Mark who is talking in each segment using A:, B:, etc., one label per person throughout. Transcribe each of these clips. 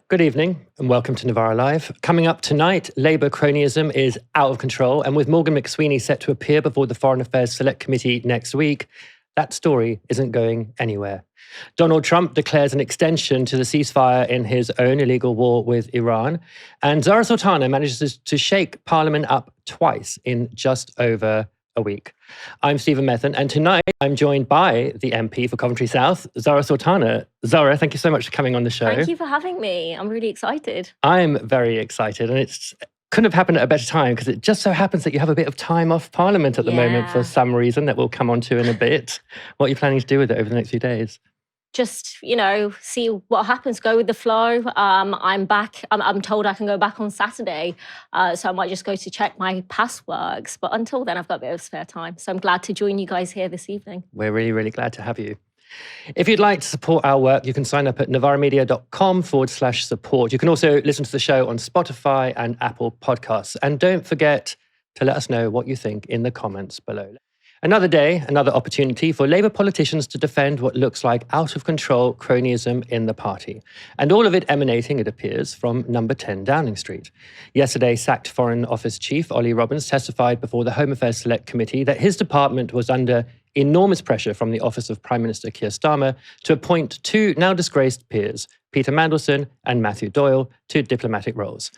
A: Good evening and welcome to NovaraLIVE. Coming up tonight, Labour cronyism is out of control, and with Morgan McSweeney set to appear before the Foreign Affairs Select Committee next week, that story isn't going anywhere. Donald Trump declares an extension to the ceasefire in his own illegal war with Iran, and Zarah Sultana manages to shake Parliament up twice in just over a week. I'm Steven Methven, and tonight I'm joined by the MP for Coventry South, Zarah Sultana. Zarah, thank you so much for coming on the show.
B: Thank you for having me. I'm really excited.
A: I'm very excited, and it's couldn't have happened at a better time because it just so happens that you have a bit of time off Parliament at the moment for some reason that we'll come on to in a bit. What are you planning to do with it over the next few days?
B: Just, see what happens, go with the flow. I'm back. I'm told I can go back on Saturday. So I might just go to check my passworks. But until then, I've got a bit of spare time. So I'm glad to join you guys here this evening.
A: We're really, really glad to have you. If you'd like to support our work, you can sign up at novaramedia.com/support. You can also listen to the show on Spotify and Apple Podcasts. And don't forget to let us know what you think in the comments below. Another day, another opportunity for Labour politicians to defend what looks like out-of-control cronyism in the party. And all of it emanating, it appears, from number 10 Downing Street. Yesterday, sacked Foreign Office Chief Ollie Robbins testified before the Home Affairs Select Committee that his department was under enormous pressure from the office of Prime Minister Keir Starmer to appoint two now disgraced peers, Peter Mandelson and Matthew Doyle, to diplomatic roles.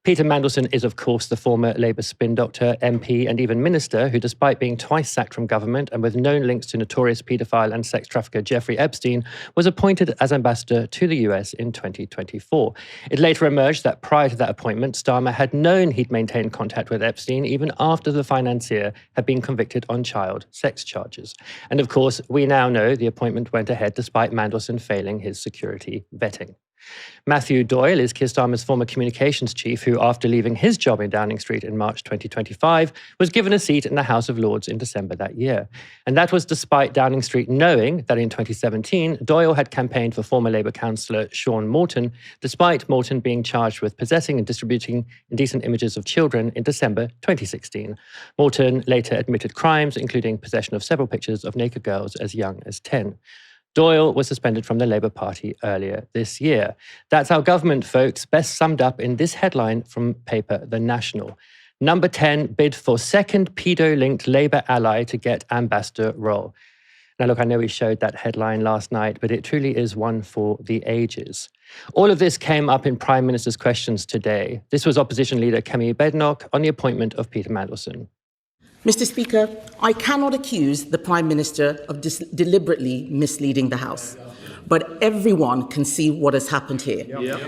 A: Peter Mandelson is, of course, the former Labour spin doctor, MP and even minister who, despite being twice sacked from government and with known links to notorious paedophile and sex trafficker Jeffrey Epstein, was appointed as ambassador to the US in 2024. It later emerged that prior to that appointment, Starmer had known he'd maintained contact with Epstein even after the financier had been convicted on child sex charges. And of course, we now know the appointment went ahead despite Mandelson failing his security vetting. Matthew Doyle is Keir Starmer's former communications chief who, after leaving his job in Downing Street in March 2025, was given a seat in the House of Lords in December that year. And that was despite Downing Street knowing that in 2017, Doyle had campaigned for former Labour councillor Sean Morton, despite Morton being charged with possessing and distributing indecent images of children in December 2016. Morton later admitted crimes, including possession of several pictures of naked girls as young as 10. Doyle was suspended from the Labour Party earlier this year. That's our government, folks, best summed up in this headline from paper The National. Number 10 bid for second pedo-linked Labour ally to get ambassador role. Now, look, I know we showed that headline last night, but it truly is one for the ages. All of this came up in Prime Minister's questions today. This was opposition leader Kemi Badenoch on the appointment of Peter Mandelson.
C: Mr. Speaker, I cannot accuse the Prime Minister of deliberately misleading the House, but everyone can see what has happened here.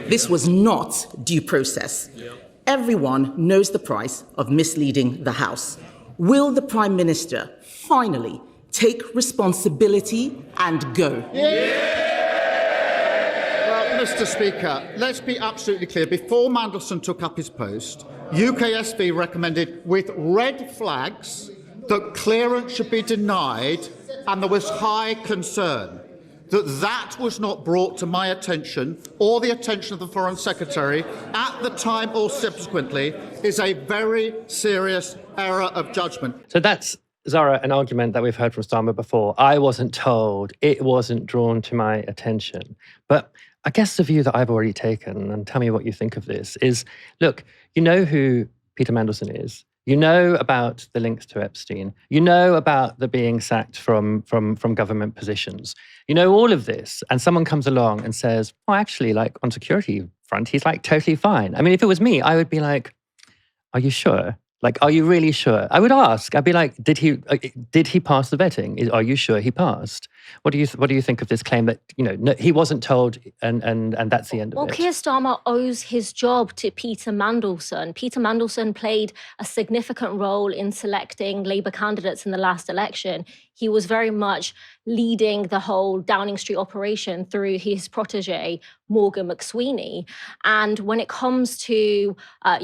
C: This was not due process. Everyone knows the price of misleading the House. Will the Prime Minister finally take responsibility and go?
D: Well, Mr. Speaker, let's be absolutely clear. Before Mandelson took up his post, UKSV recommended with red flags that clearance should be denied, and there was high concern that that was not brought to my attention or the attention of the Foreign Secretary at the time or subsequently is a very serious error of judgment.
A: So that's, Zarah, an argument that we've heard from Starmer before. I wasn't told, it wasn't drawn to my attention. But I guess the view that I've already taken, and tell me what you think of this, is, look, you know who Peter Mandelson is. You know about the links to Epstein. You know about the being sacked from government positions. You know all of this, and someone comes along and says, oh, actually, like on security front, he's like totally fine. I mean, if it was me, I would be like, are you sure? Like, are you really sure? I would ask. I'd be like, did he pass the vetting? Are you sure he passed? What do you think of this claim that no, he wasn't told, and that's the end of it?
B: Well, Keir Starmer owes his job to Peter Mandelson. Peter Mandelson played a significant role in selecting Labour candidates in the last election. He was very much leading the whole Downing Street operation through his protege, Morgan McSweeney. And when it comes to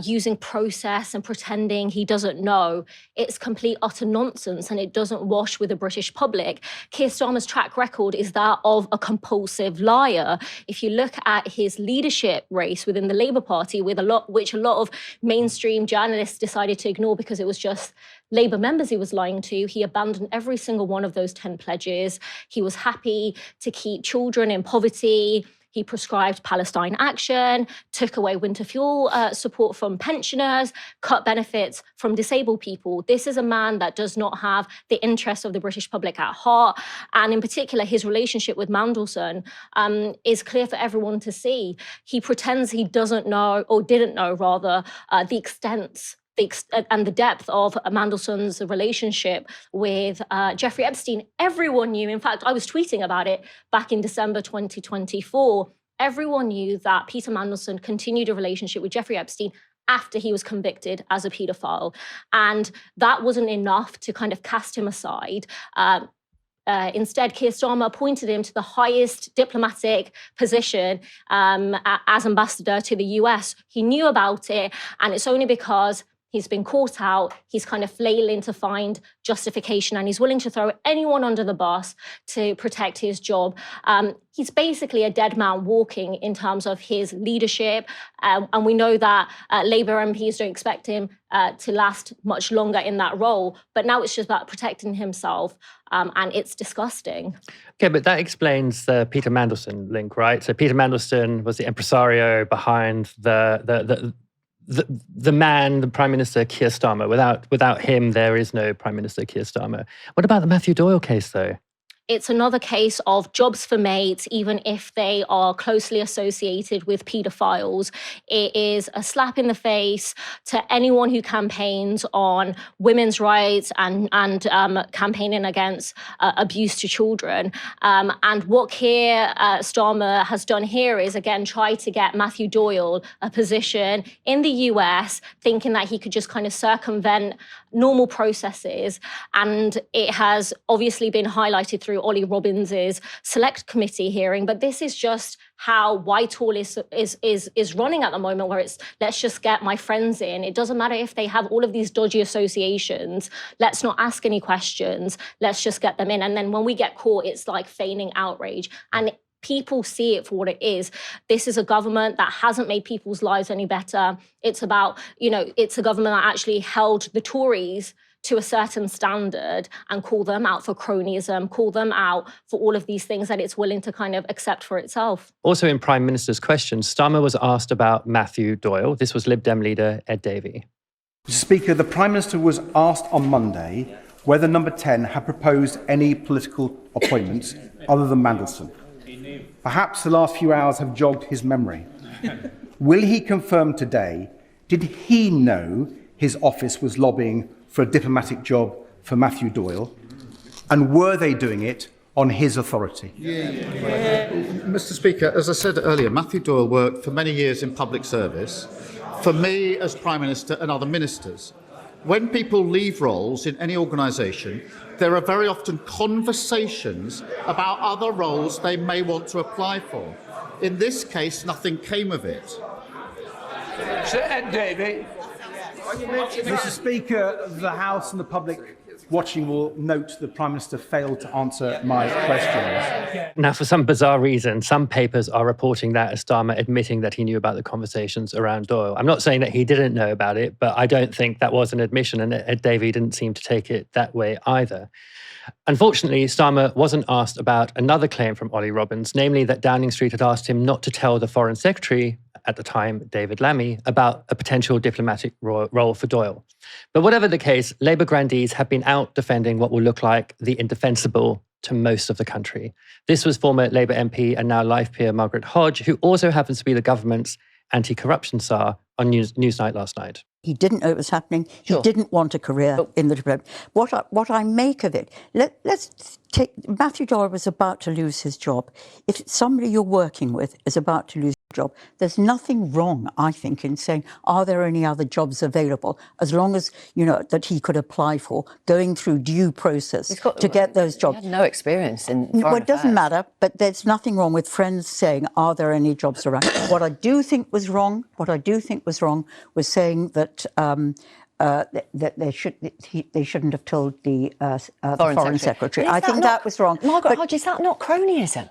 B: using process and pretending he doesn't know, it's complete utter nonsense, and it doesn't wash with the British public. Keir Starmer's track record is that of a compulsive liar. If you look at his leadership race within the Labour Party, which a lot of mainstream journalists decided to ignore because it was just Labour members he was lying to, he abandoned every single one of those 10 pledges. He was happy to keep children in poverty. He prescribed Palestine action, took away winter fuel support from pensioners, cut benefits from disabled people. This is a man that does not have the interests of the British public at heart. And in particular, his relationship with Mandelson is clear for everyone to see. He pretends he doesn't know, or didn't know rather, the extent and the depth of Mandelson's relationship with Jeffrey Epstein. Everyone knew, in fact, I was tweeting about it back in December 2024. Everyone knew that Peter Mandelson continued a relationship with Jeffrey Epstein after he was convicted as a paedophile. And that wasn't enough to kind of cast him aside. Instead, Keir Starmer appointed him to the highest diplomatic position as ambassador to the US. He knew about it, and it's only because he's been caught out, he's kind of flailing to find justification, and he's willing to throw anyone under the bus to protect his job. He's basically a dead man walking in terms of his leadership. And we know that Labour MPs don't expect him to last much longer in that role. But now it's just about protecting himself. And it's disgusting.
A: Okay, but that explains the Peter Mandelson link, right? So Peter Mandelson was the impresario behind the man, the Prime Minister Keir Starmer. Without him, there is no Prime Minister Keir Starmer. What about the Matthew Doyle case, though?
B: It's another case of jobs for mates, even if they are closely associated with paedophiles. It is a slap in the face to anyone who campaigns on women's rights and campaigning against abuse to children. And what Keir Starmer has done here is, again, try to get Matthew Doyle a position in the US, thinking that he could just kind of circumvent normal processes. And it has obviously been highlighted through Ollie Robbins's select committee hearing, but this is just how Whitehall is running at the moment, where it's, let's just get my friends in. It doesn't matter if they have all of these dodgy associations. Let's not ask any questions. Let's just get them in. And then when we get caught, it's like feigning outrage. And people see it for what it is. This is a government that hasn't made people's lives any better. It's about, it's a government that actually held the Tories to a certain standard and call them out for cronyism, call them out for all of these things that it's willing to kind of accept for itself.
A: Also in Prime Minister's questions, Starmer was asked about Matthew Doyle. This was Lib Dem leader Ed Davey.
E: Speaker, the Prime Minister was asked on Monday whether Number 10 had proposed any political appointments other than Mandelson. Perhaps the last few hours have jogged his memory. Will he confirm today, did he know his office was lobbying for a diplomatic job for Matthew Doyle? And were they doing it on his authority?
D: Mr. Speaker, as I said earlier, Matthew Doyle worked for many years in public service, for me as Prime Minister and other ministers. When people leave roles in any organisation, there are very often conversations about other roles they may want to apply for. In this case, nothing came of it.
F: Sir Ed Davey.
E: Mr. Speaker, the House and the public watching will note the Prime Minister failed to answer my questions.
A: Now, for some bizarre reason, some papers are reporting that as Starmer admitting that he knew about the conversations around Doyle. I'm not saying that he didn't know about it, but I don't think that was an admission, and Ed Davey didn't seem to take it that way either. Unfortunately, Starmer wasn't asked about another claim from Ollie Robbins, namely that Downing Street had asked him not to tell the Foreign Secretary at the time, David Lammy, about a potential diplomatic role for Doyle. But whatever the case, Labour grandees have been out defending what will look like the indefensible to most of the country. This was former Labour MP and now Life peer Margaret Hodge, who also happens to be the government's anti-corruption czar on Newsnight last night.
G: He didn't know it was happening.
A: Sure.
G: He didn't want a career in the department. What I make of it, let's take, Matthew Doyle was about to lose his job. If somebody you're working with is about to lose his job, there's nothing wrong, I think, in saying, are there any other jobs available? As long as, that he could apply for, going through due process to get those jobs.
H: He had no experience in foreign
G: Well, it doesn't
H: affairs.
G: matter, but there's nothing wrong with friends saying, are there any jobs around? What I do think was wrong was saying that that they shouldn't have told the Foreign Secretary. I think that was wrong.
H: Margaret Hodge, is that not cronyism?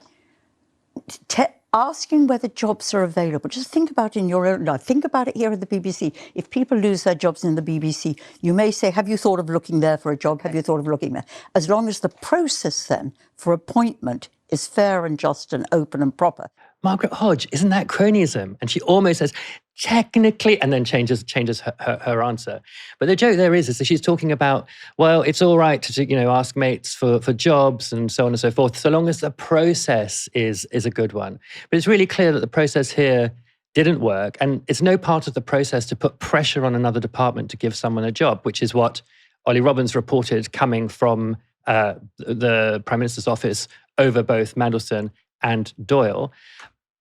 G: asking whether jobs are available. Just think about it in your own life. Think about it here at the BBC. If people lose their jobs in the BBC, you may say, have you thought of looking there for a job? Have you thought of looking there? As long as the process then for appointment is fair and just and open and proper.
A: Margaret Hodge, isn't that cronyism? And she almost says, technically, and then changes her answer. But the joke there is that she's talking about, well, it's all right to ask mates for jobs and so on and so forth, so long as the process is a good one. But it's really clear that the process here didn't work, and it's no part of the process to put pressure on another department to give someone a job, which is what Ollie Robbins reported coming from the Prime Minister's office over both Mandelson and Doyle.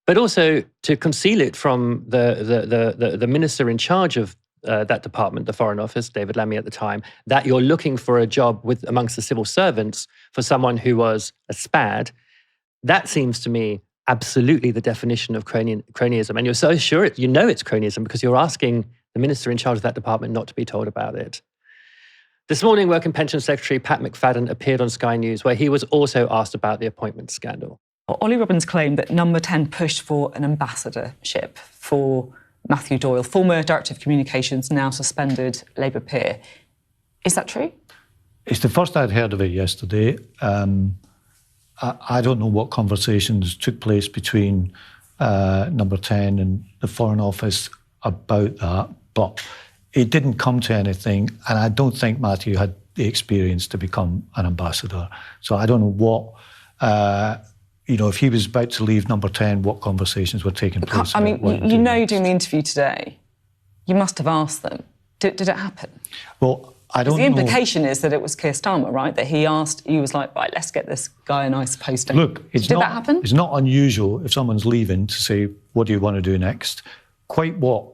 A: But also to conceal it from the minister in charge of that department, the Foreign Office, David Lammy at the time, that you're looking for a job amongst the civil servants for someone who was a SPAD. That seems to me absolutely the definition of cronyism. And you're so sure it's cronyism because you're asking the minister in charge of that department not to be told about it. This morning, Work and Pension Secretary Pat McFadden appeared on Sky News, where he was also asked about the appointment scandal.
H: Ollie Robbins claimed that Number 10 pushed for an ambassadorship for Matthew Doyle, former Director of Communications, now suspended Labour peer. Is that true?
I: It's the first I'd heard of it yesterday. I don't know what conversations took place between Number 10 and the Foreign Office about that, but it didn't come to anything, and I don't think Matthew had the experience to become an ambassador. So I don't know what... if he was about to leave Number 10, what conversations were taking place?
H: I mean, you're doing the interview today. You must have asked them. Did it happen?
I: Well, I don't know.
H: The implication is that it was Keir Starmer, right? That he was like, right, let's get this guy a nice posting.
I: Look,
H: did that happen?
I: It's not unusual if someone's leaving to say, what do you want to do next? Quite what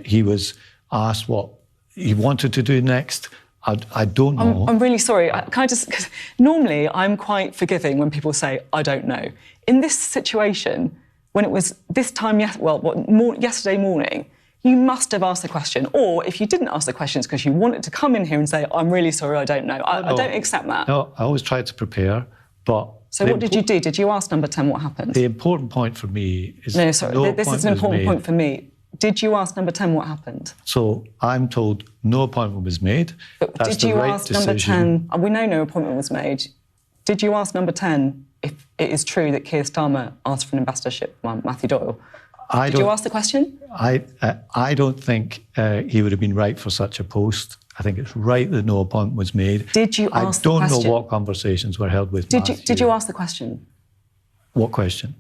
I: he was asked what he wanted to do next, I don't know.
H: I'm really sorry. Because normally I'm quite forgiving when people say, I don't know. In this situation, when it was this time, yesterday morning, you must have asked the question. Or if you didn't ask the question, it's because you wanted to come in here and say, I'm really sorry, I don't know. I don't accept that.
I: No, I always tried to prepare, but...
H: So what did you do? Did you ask Number 10 what happened?
I: The important point for me is...
H: No, sorry, this is an important point for me. Did you ask Number 10 what happened?
I: So I'm told no appointment was made.
H: But did you ask Number 10? We know no appointment was made. Did you ask Number 10 if it is true that Keir Starmer asked for an ambassadorship from Matthew Doyle? Did you ask the question?
I: I don't think he would have been right for such a post. I think it's right that no appointment was made.
H: Did you ask the question?
I: I don't know what conversations were held with Matthew.
H: Did you ask the question?
I: What question?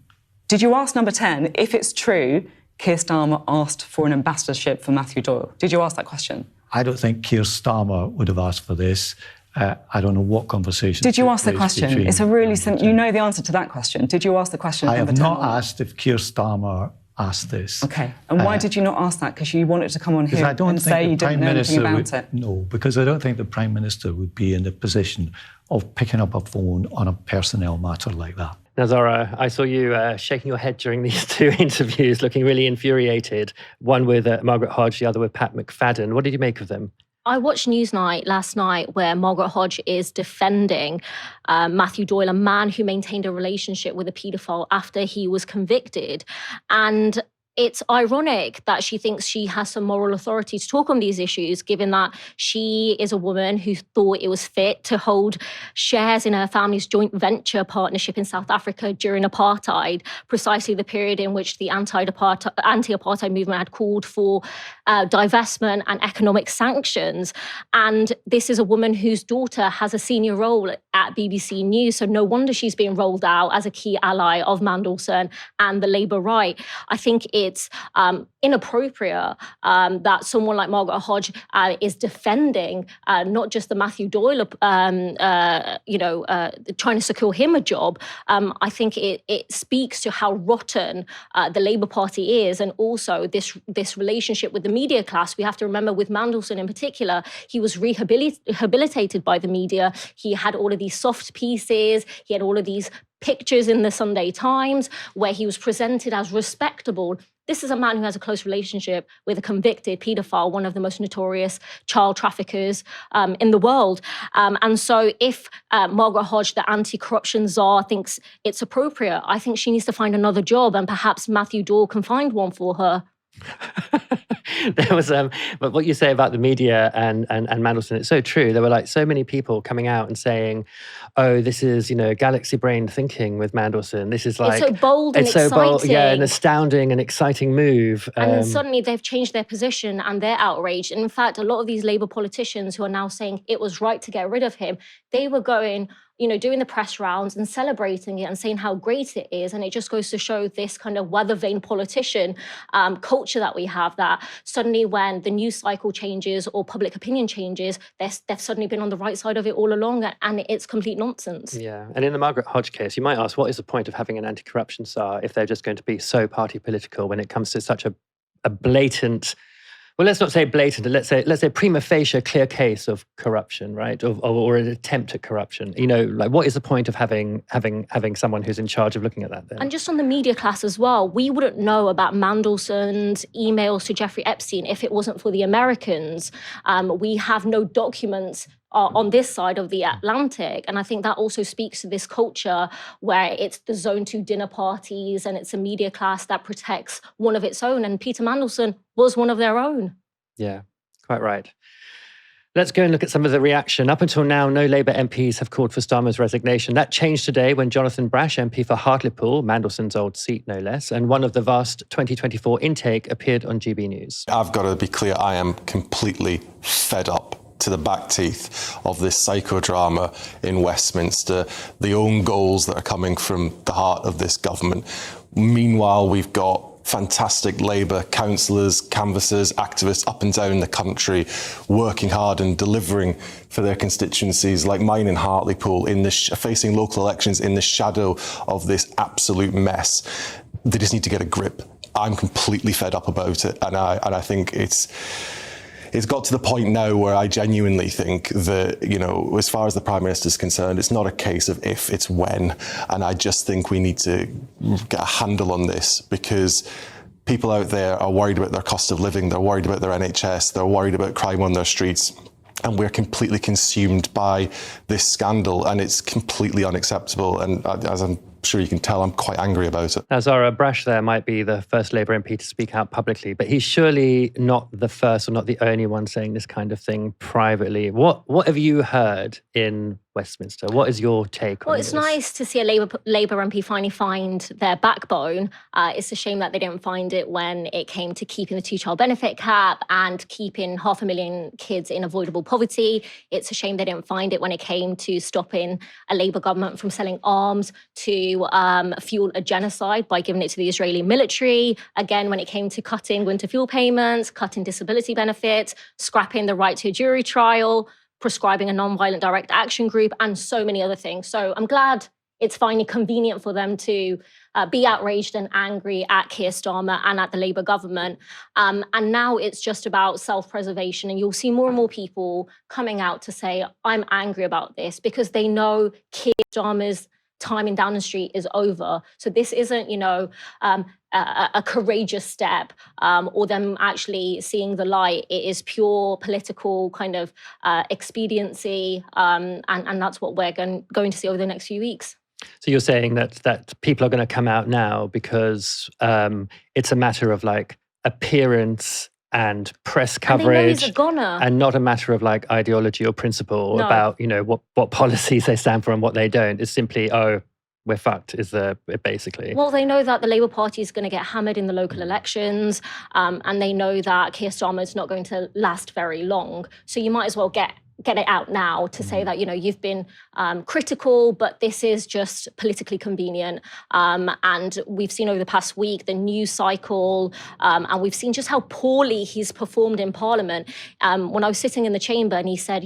H: Did you ask Number 10 if it's true Keir Starmer asked for an ambassadorship for Matthew Doyle? Did you ask that question?
I: I don't think Keir Starmer would have asked for this. I don't know what conversation.
H: Did you ask the question? It's a really simple... You know the answer to that question. Did you ask the question?
I: I have not asked if Keir Starmer asked this.
H: OK. And why did you not ask that? Because you wanted to come on here and say you didn't know anything about it?
I: No, because I don't think the Prime Minister would be in the position of picking up a phone on a personnel matter like that.
A: Now, Zarah, I saw you shaking your head during these two interviews, looking really infuriated, one with Margaret Hodge, the other with Pat McFadden. What did you make of them?
B: I watched Newsnight last night where Margaret Hodge is defending Matthew Doyle, a man who maintained a relationship with a paedophile after he was convicted. And it's ironic that she thinks she has some moral authority to talk on these issues, given that she is a woman who thought it was fit to hold shares in her family's joint venture partnership in South Africa during apartheid, precisely the period in which the anti-apartheid movement had called for divestment and economic sanctions. And this is a woman whose daughter has a senior role at BBC News, so no wonder she's being rolled out as a key ally of Mandelson and the Labour right. I think it's inappropriate that someone like Margaret Hodge is defending not just the Matthew Doyle, trying to secure him a job. I think it speaks to how rotten the Labour Party is, and also this relationship with the media class. We have to remember with Mandelson in particular, he was rehabilitated by the media. He had all of these soft pieces. He had all of these pictures in the Sunday Times where he was presented as respectable. This is a man who has a close relationship with a convicted paedophile, one of the most notorious child traffickers in the world. And so if Margaret Hodge, the anti-corruption czar, thinks it's appropriate, I think she needs to find another job, and perhaps Matthew Dawe can find one for her.
A: There was, but what you say about the media and Mandelson, it's so true. There were like so many people coming out and saying, "Oh, this is galaxy brain thinking with Mandelson. This is like
B: it's so bold and exciting.
A: Bold, yeah, an astounding and exciting move."
B: And then suddenly they've changed their position and they're outraged. And in fact, a lot of these Labour politicians who are now saying it was right to get rid of him, they were going, doing the press rounds and celebrating it and saying how great it is. And it just goes to show this kind of weather vane politician culture that we have, that suddenly when the news cycle changes or public opinion changes, they've suddenly been on the right side of it all along, and it's complete nonsense.
A: Yeah, and in the Margaret Hodge case, you might ask, what is the point of having an anti-corruption czar if they're just going to be so party political when it comes to such a blatant, well, let's not say blatant, let's say prima facie clear case of corruption, right? Or an attempt at corruption. Like what is the point of having someone who's in charge of looking at that then?
B: And just on the media class as well, we wouldn't know about Mandelson's emails to Jeffrey Epstein if it wasn't for the Americans. We have no documents on this side of the Atlantic. And I think that also speaks to this culture where it's the Zone 2 dinner parties and it's a media class that protects one of its own. And Peter Mandelson was one of their own.
A: Yeah, quite right. Let's go and look at some of the reaction. Up until now, no Labour MPs have called for Starmer's resignation. That changed today when Jonathan Brash, MP for Hartlepool, Mandelson's old seat no less, and one of the vast 2024 intake appeared on GB News.
J: I've got to be clear, I am completely fed up to the back teeth of this psychodrama in Westminster, the own goals that are coming from the heart of this government. Meanwhile, we've got fantastic Labour councillors, canvassers, activists up and down the country working hard and delivering for their constituencies, like mine in Hartlepool, facing local elections in the shadow of this absolute mess. They just need to get a grip. I'm completely fed up about it, and I think it's got to the point now where I genuinely think that, as far as the Prime Minister is concerned, it's not a case of if, it's when. And I just think we need to get a handle on this, because people out there are worried about their cost of living, they're worried about their NHS, they're worried about crime on their streets. And we're completely consumed by this scandal, and it's completely unacceptable. And as I'm sure you can tell, I'm quite angry about it.
A: Now, Zarah, Brash there might be the first Labour MP to speak out publicly, but he's surely not the first or not the only one saying this kind of thing privately. What have you heard in Westminster? What is your take on this?
B: Well, it's nice to see a Labour MP finally find their backbone. It's a shame that they didn't find it when it came to keeping the two-child benefit cap and keeping 500,000 kids in avoidable poverty. It's a shame they didn't find it when it came to stopping a Labour government from selling arms to fuel a genocide by giving it to the Israeli military. Again, when it came to cutting winter fuel payments, cutting disability benefits, scrapping the right to a jury trial, prescribing a non-violent direct action group, and so many other things. So I'm glad it's finally convenient for them to be outraged and angry at Keir Starmer and at the Labour government. And now it's just about self-preservation. And you'll see more and more people coming out to say, I'm angry about this, because they know Keir Starmer's time in Downing Street is over. So this isn't, a courageous step or them actually seeing the light. It is pure political kind of expediency. And that's what we're going to see over the next few weeks.
A: So you're saying that people are going to come out now because it's a matter of like appearance and press coverage, and not a matter of like ideology or principle about what policies they stand for and what they don't. It's simply, we're fucked, basically.
B: Well, they know that the Labour Party is going to get hammered in the local elections, and they know that Keir Starmer is not going to last very long. So you might as well get it out now to say that, you've been critical, but this is just politically convenient. And we've seen over the past week the news cycle, and we've seen just how poorly he's performed in Parliament. When I was sitting in the chamber and he said,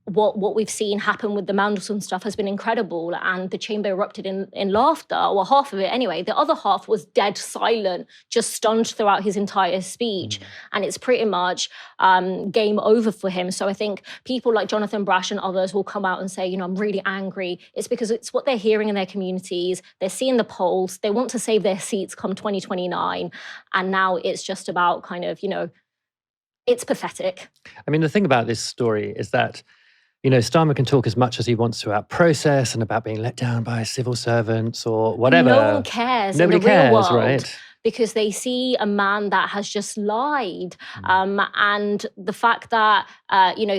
B: what we've seen happen with the Mandelson stuff has been incredible, and the chamber erupted in laughter, or half of it anyway. The other half was dead silent, just stunned throughout his entire speech. And it's pretty much game over for him. So I think people like Jonathan Brash and others will come out and say, I'm really angry. It's because it's what they're hearing in their communities. They're seeing the polls. They want to save their seats come 2029. And now it's just about kind of, it's pathetic.
A: I mean, the thing about this story is that Starmer can talk as much as he wants to about process and about being let down by civil servants or whatever.
B: No one cares.
A: Nobody
B: in the real
A: cares,
B: world,
A: right?
B: Because they see a man that has just lied. And the fact that,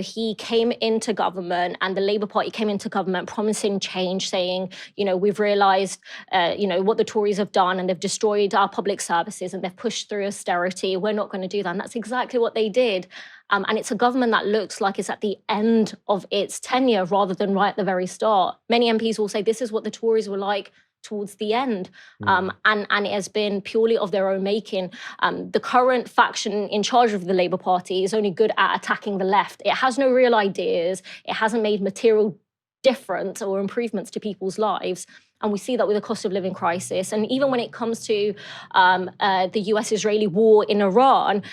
B: he came into government and the Labour Party came into government promising change, saying, we've realised, what the Tories have done and they've destroyed our public services and they've pushed through austerity. We're not going to do that. And that's exactly what they did. And it's a government that looks like it's at the end of its tenure rather than right at the very start. Many MPs will say this is what the Tories were like towards the end. And it has been purely of their own making. The current faction in charge of the Labour Party is only good at attacking the left. It has no real ideas. It hasn't made material difference or improvements to people's lives. And we see that with the cost of living crisis. And even when it comes to the US-Israeli war in Iran,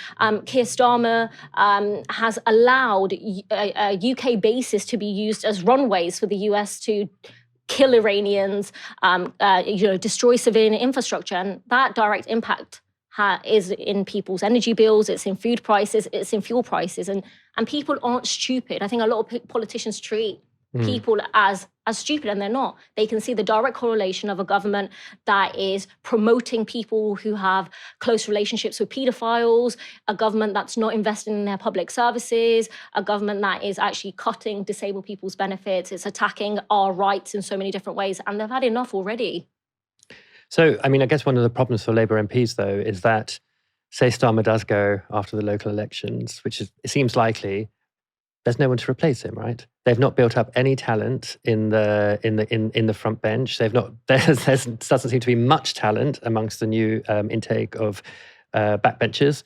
B: Keir Starmer has allowed UK bases to be used as runways for the US to kill Iranians, destroy civilian infrastructure. And that direct impact is in people's energy bills, it's in food prices, it's in fuel prices. And people aren't stupid. I think a lot of politicians treat people as stupid, and they're not. They can see the direct correlation of a government that is promoting people who have close relationships with paedophiles, a government that's not investing in their public services, a government that is actually cutting disabled people's benefits. It's attacking our rights in so many different ways, and they've had enough already.
A: So, I mean, I guess one of the problems for Labour MPs, though, is that, say Starmer does go after the local elections, which it seems likely, there's no one to replace him, right? They've not built up any talent in the front bench. There doesn't seem to be much talent amongst the new intake of backbenchers.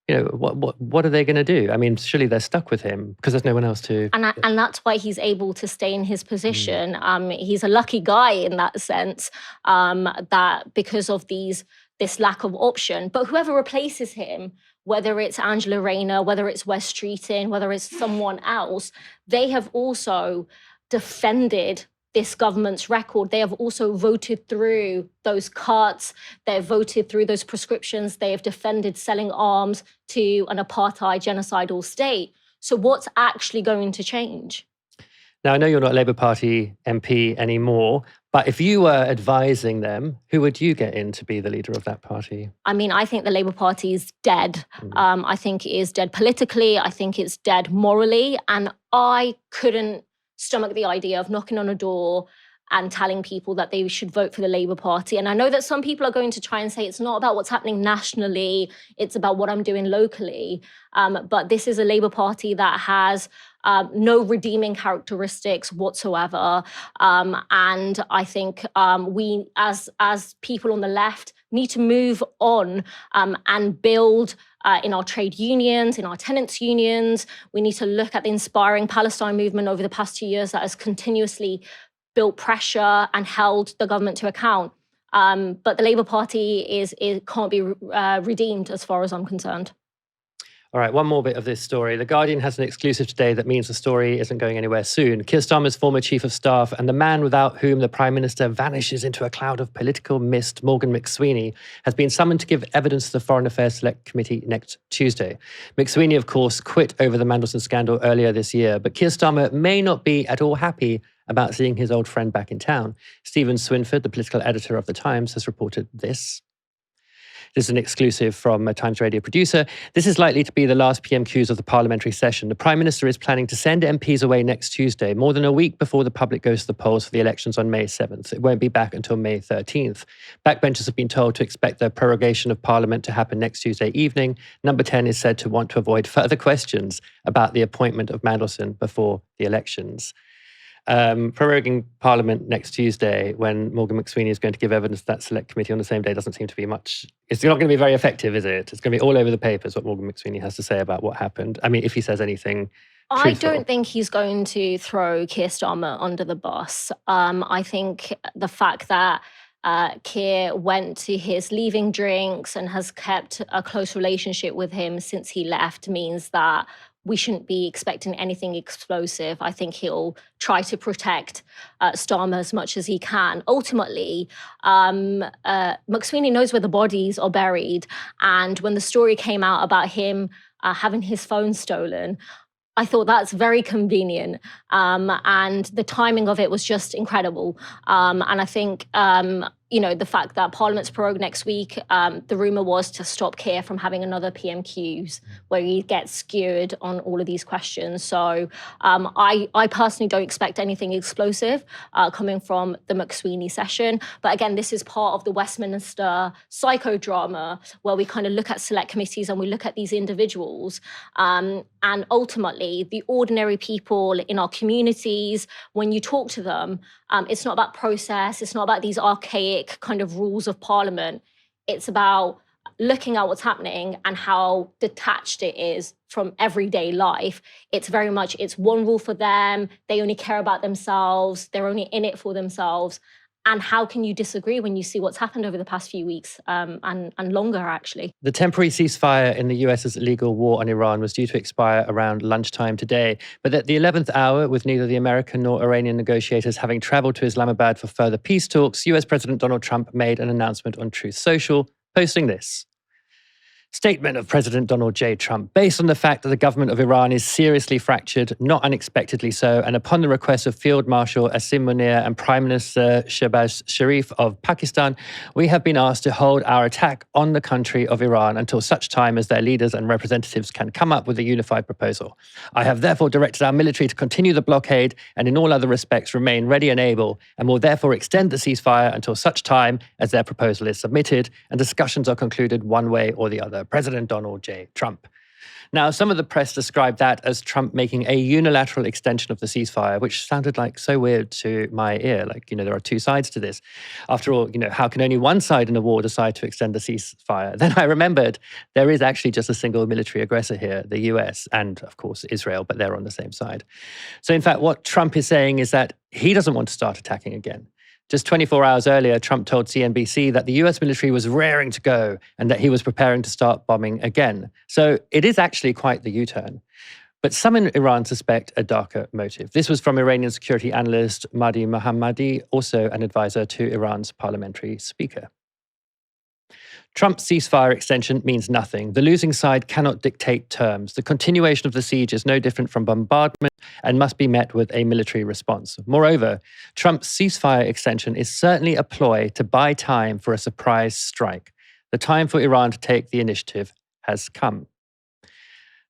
A: What are they going to do? I mean, surely they're stuck with him because there's no one else to.
B: And that's why he's able to stay in his position. He's a lucky guy in that sense, that because of this lack of option. But whoever replaces him, whether it's Angela Rayner, whether it's Wes Streeting, whether it's someone else, they have also defended this government's record. They have also voted through those cuts. They've voted through those prescriptions. They have defended selling arms to an apartheid genocidal state. So what's actually going to change?
A: Now, I know you're not a Labour Party MP anymore, but if you were advising them, who would you get in to be the leader of that party?
B: I mean, I think the Labour Party is dead. I think it is dead politically. I think it's dead morally. And I couldn't stomach the idea of knocking on a door and telling people that they should vote for the Labour Party. And I know that some people are going to try and say it's not about what's happening nationally, it's about what I'm doing locally. But this is a Labour Party that has no redeeming characteristics whatsoever. And I think we, as people on the left, need to move on and build in our trade unions, in our tenants' unions. We need to look at the inspiring Palestine movement over the past 2 years that has continuously built pressure and held the government to account. But the Labour Party can't be redeemed as far as I'm concerned.
A: All right, one more bit of this story. The Guardian has an exclusive today that means the story isn't going anywhere soon. Keir Starmer's former chief of staff and the man without whom the Prime Minister vanishes into a cloud of political mist, Morgan McSweeney, has been summoned to give evidence to the Foreign Affairs Select Committee next Tuesday. McSweeney, of course, quit over the Mandelson scandal earlier this year, but Keir Starmer may not be at all happy about seeing his old friend back in town. Stephen Swinford, the political editor of The Times, has reported this. This is an exclusive from a Times Radio producer. This is likely to be the last PMQs of the parliamentary session. The Prime Minister is planning to send MPs away next Tuesday, more than a week before the public goes to the polls for the elections on May 7th. It won't be back until May 13th. Backbenchers have been told to expect the prorogation of Parliament to happen next Tuesday evening. Number 10 is said to want to avoid further questions about the appointment of Mandelson before the elections. Proroguing Parliament next Tuesday when Morgan McSweeney is going to give evidence to that select committee on the same day doesn't seem to be much. It's not going to be very effective, is it? It's going to be all over the papers what Morgan McSweeney has to say about what happened. I mean, if he says anything
B: I don't think he's going to throw Keir Starmer under the bus. I think the fact that Keir went to his leaving drinks and has kept a close relationship with him since he left means that we shouldn't be expecting anything explosive. I think he'll try to protect Starmer as much as he can. Ultimately, McSweeney knows where the bodies are buried. And when the story came out about him having his phone stolen, I thought that's very convenient. And the timing of it was just incredible. And I think, the fact that Parliament's prorogued next week, the rumour was to stop Keir from having another PMQs where he gets skewered on all of these questions. So I personally don't expect anything explosive coming from the McSweeney session. But again, this is part of the Westminster psychodrama where we kind of look at select committees and we look at these individuals. And ultimately, the ordinary people in our communities, when you talk to them, it's not about process, it's not about these archaic kind of rules of Parliament. It's about looking at what's happening and how detached it is from everyday life. It's very much, it's one rule for them, they only care about themselves, they're only in it for themselves. And how can you disagree when you see what's happened over the past few weeks and longer, actually?
A: The temporary ceasefire in the US's illegal war on Iran was due to expire around lunchtime today. But at the 11th hour, with neither the American nor Iranian negotiators having traveled to Islamabad for further peace talks, US President Donald Trump made an announcement on Truth Social, posting this. Statement of President Donald J. Trump. Based on the fact that the government of Iran is seriously fractured, not unexpectedly so, and upon the request of Field Marshal Asim Munir and Prime Minister Shehbaz Sharif of Pakistan, we have been asked to hold our attack on the country of Iran until such time as their leaders and representatives can come up with a unified proposal. I have therefore directed our military to continue the blockade and in all other respects remain ready and able, and will therefore extend the ceasefire until such time as their proposal is submitted and discussions are concluded one way or the other. President Donald J. Trump. Now, some of the press described that as Trump making a unilateral extension of the ceasefire, which sounded like so weird to my ear. Like, there are two sides to this. After all, how can only one side in a war decide to extend the ceasefire? Then I remembered there is actually just a single military aggressor here, the US, and of course Israel, but they're on the same side. So in fact, what Trump is saying is that he doesn't want to start attacking again. Just 24 hours earlier, Trump told CNBC that the US military was raring to go and that he was preparing to start bombing again. So it is actually quite the U-turn. But some in Iran suspect a darker motive. This was from Iranian security analyst Mahdi Mohammadi, also an advisor to Iran's parliamentary speaker. Trump's ceasefire extension means nothing. The losing side cannot dictate terms. The continuation of the siege is no different from bombardment and must be met with a military response. Moreover, Trump's ceasefire extension is certainly a ploy to buy time for a surprise strike. The time for Iran to take the initiative has come.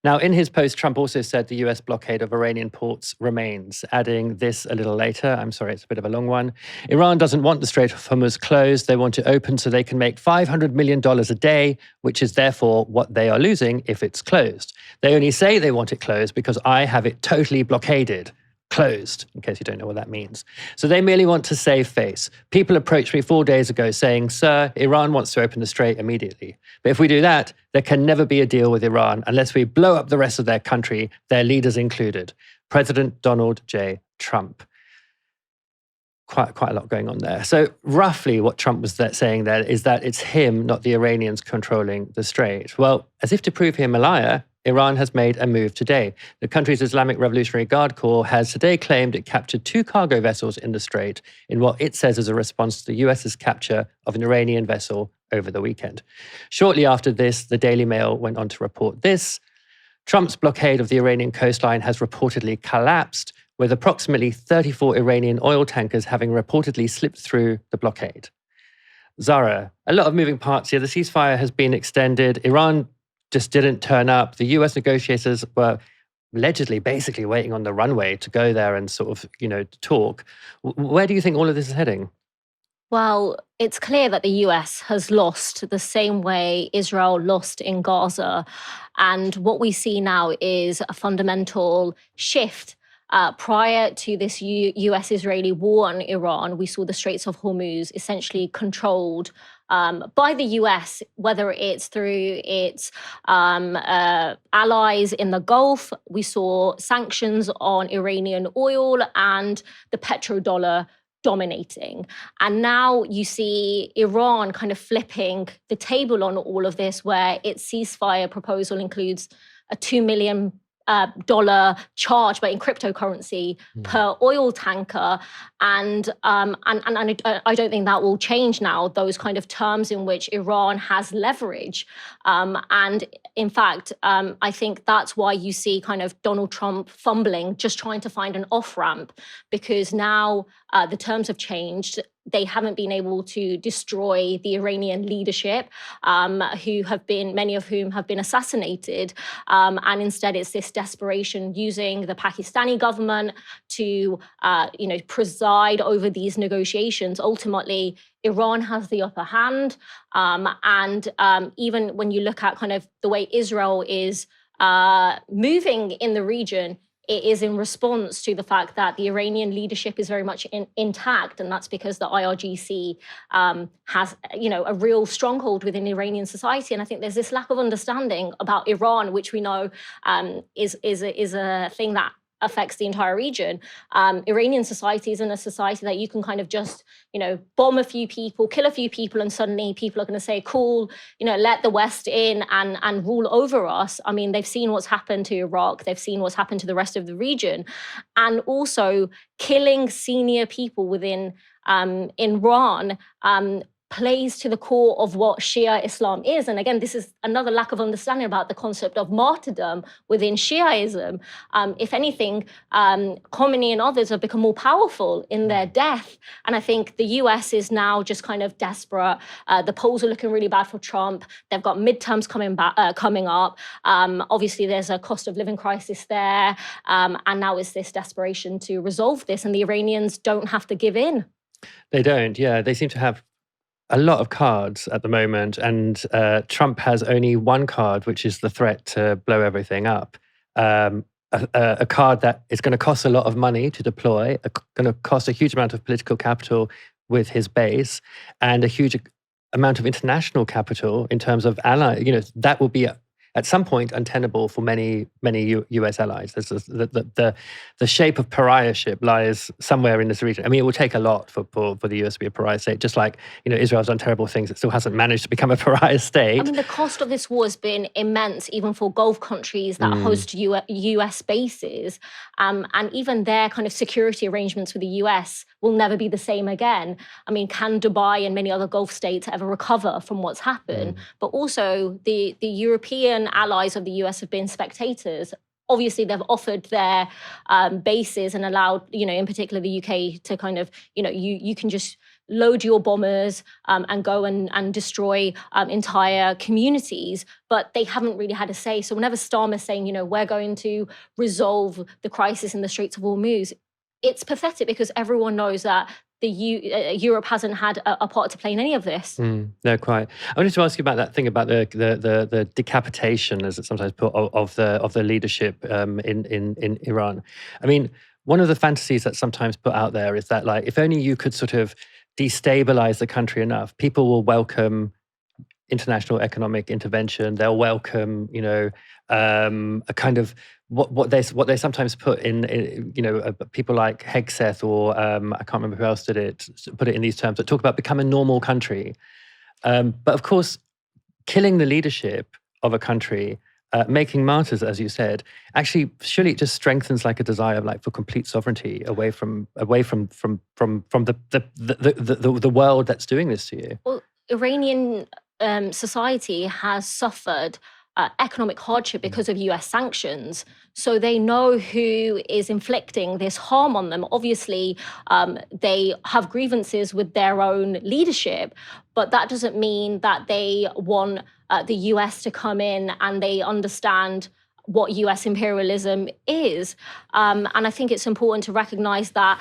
A: Now, in his post, Trump also said the US blockade of Iranian ports remains, adding this a little later. I'm sorry, it's a bit of a long one. Iran doesn't want the Strait of Hormuz closed. They want it open so they can make $500 million a day, which is therefore what they are losing if it's closed. They only say they want it closed because I have it totally blockaded. Closed, in case you don't know what that means. So they merely want to save face. People approached me 4 days ago saying, sir, Iran wants to open the strait immediately. But if we do that, there can never be a deal with Iran unless we blow up the rest of their country, their leaders included. President Donald J. Trump. Quite a lot going on there. So roughly what Trump was saying there is that it's him, not the Iranians, controlling the strait. Well, as if to prove him a liar, Iran has made a move today. The country's Islamic Revolutionary Guard Corps has today claimed it captured 2 cargo vessels in the strait in what it says is a response to the US's capture of an Iranian vessel over the weekend. Shortly after this, the Daily Mail went on to report this. Trump's blockade of the Iranian coastline has reportedly collapsed, with approximately 34 Iranian oil tankers having reportedly slipped through the blockade. Zara, a lot of moving parts here. The ceasefire has been extended. Iran just didn't turn up. The US negotiators were allegedly basically waiting on the runway to go there and sort of, talk. Where do you think all of this is heading?
B: Well, it's clear that the US has lost the same way Israel lost in Gaza. And what we see now is a fundamental shift. Prior to this US-Israeli war on Iran, we saw the Straits of Hormuz essentially controlled by the US, whether it's through its allies in the Gulf. We saw sanctions on Iranian oil and the petrodollar dominating. And now you see Iran kind of flipping the table on all of this, where its ceasefire proposal includes a $2 million charge, but in cryptocurrency per oil tanker, and I don't think that will change now. Those kind of terms in which Iran has leverage, and in fact, I think that's why you see kind of Donald Trump fumbling, just trying to find an off ramp, because now the terms have changed. They haven't been able to destroy the Iranian leadership, many of whom have been assassinated. And instead, it's this desperation using the Pakistani government to, preside over these negotiations. Ultimately, Iran has the upper hand. And even when you look at kind of the way Israel is moving in the region, it is in response to the fact that the Iranian leadership is very much intact, and that's because the IRGC has, a real stronghold within Iranian society. And I think there's this lack of understanding about Iran, which we know is a thing that affects the entire region. Iranian society isn't a society that you can kind of just, bomb a few people, kill a few people, and suddenly people are going to say, cool, let the West in and rule over us. I mean, they've seen what's happened to Iraq. They've seen what's happened to the rest of the region. And also killing senior people within Iran plays to the core of what Shia Islam is. And again, this is another lack of understanding about the concept of martyrdom within Shiaism. If anything, Khomeini and others have become more powerful in their death. And I think the US is now just kind of desperate. The polls are looking really bad for Trump. They've got midterms coming up. Obviously, there's a cost of living crisis there. And now it's this desperation to resolve this. And the Iranians don't have to give in.
A: They don't, yeah. They seem to have a lot of cards at the moment, and Trump has only one card, which is the threat to blow everything up. A card that is going to cost a lot of money to deploy, going to cost a huge amount of political capital with his base, and a huge amount of international capital in terms of ally. That will be at some point untenable for many US allies. The shape of pariahship lies somewhere in this region. I mean, it will take a lot for the US to be a pariah state, just like Israel's done terrible things. It still hasn't managed to become a pariah state.
B: I mean, the cost of this war has been immense, even for Gulf countries that host US bases. And even their kind of security arrangements with the US will never be the same again. I mean, can Dubai and many other Gulf states ever recover from what's happened? But also the European allies of the US have been spectators. Obviously, they've offered their bases and allowed, in particular the UK to kind of, you can just load your bombers and go and destroy entire communities, but they haven't really had a say. So whenever Starmer's saying, we're going to resolve the crisis in the Straits of Hormuz, it's pathetic because everyone knows that Europe hasn't had a part to play in any of this.
A: No, quite. I wanted to ask you about that thing about the decapitation, as it's sometimes put, of the leadership in Iran. I mean, one of the fantasies that's sometimes put out there is that, like, if only you could sort of destabilize the country enough, people will welcome international economic intervention. They'll welcome, a kind of what they sometimes put in people like Hegseth or I can't remember who else put it in these terms, that talk about becoming a normal country. But of course, killing the leadership of a country, making martyrs, as you said, actually surely it just strengthens like a desire for complete sovereignty away from the world that's doing this to you.
B: Well, Iranian society has suffered economic hardship because of US sanctions. So they know who is inflicting this harm on them. Obviously, they have grievances with their own leadership, but that doesn't mean that they want the US to come in and they understand what US imperialism is. And I think it's important to recognize that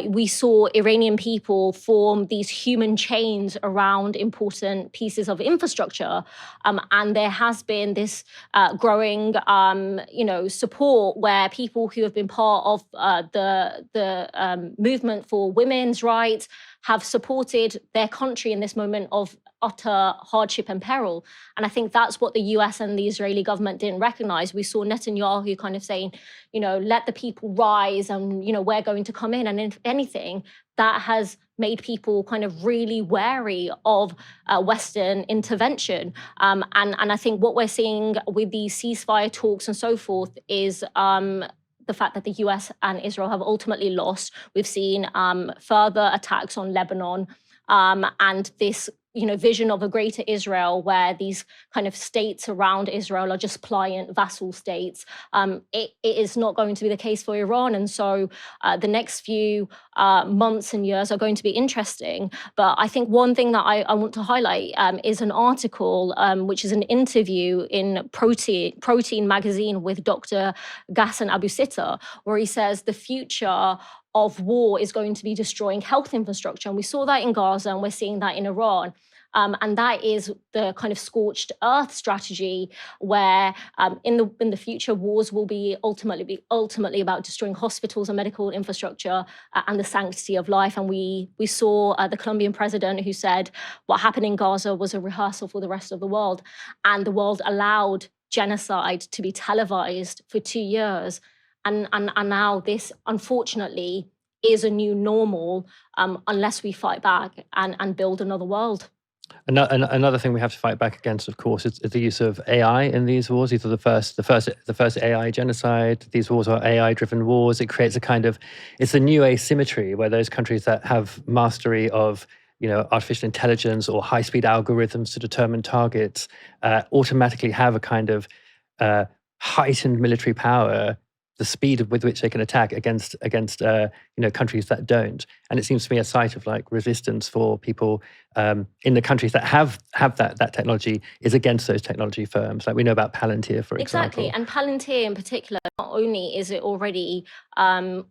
B: we saw Iranian people form these human chains around important pieces of infrastructure. And there has been this growing, support where people who have been part of the movement for women's rights have supported their country in this moment of utter hardship and peril. And I think that's what the US and the Israeli government didn't recognize. We saw Netanyahu kind of saying, let the people rise and, we're going to come in. And if anything, that has made people kind of really wary of Western intervention. And I think what we're seeing with these ceasefire talks and so forth is the fact that the US and Israel have ultimately lost. We've seen further attacks on Lebanon and this vision of a greater Israel where these kind of states around Israel are just pliant vassal states. It is not going to be the case for Iran. And so the next few months and years are going to be interesting. But I think one thing that I want to highlight is an article, which is an interview in Protein magazine with Dr. Ghassan Abu Sitta, where he says the future of war is going to be destroying health infrastructure. And we saw that in Gaza, and we're seeing that in Iran. And that is the kind of scorched earth strategy where in the future, wars will be ultimately about destroying hospitals and medical infrastructure and the sanctity of life. And we saw the Colombian president who said what happened in Gaza was a rehearsal for the rest of the world. And the world allowed genocide to be televised for 2 years. And now this, unfortunately, is a new normal unless we fight back and build another world.
A: Another thing we have to fight back against, of course, is the use of AI in these wars. These are the first AI genocide. These wars are AI-driven wars. It creates it's a new asymmetry where those countries that have mastery of artificial intelligence or high-speed algorithms to determine targets automatically have a kind of heightened military power, the speed with which they can attack against countries that don't. And it seems to me a site of resistance for people in the countries that have that technology is against those technology firms. Like we know about Palantir, for example.
B: Exactly. And Palantir in particular, not only is it already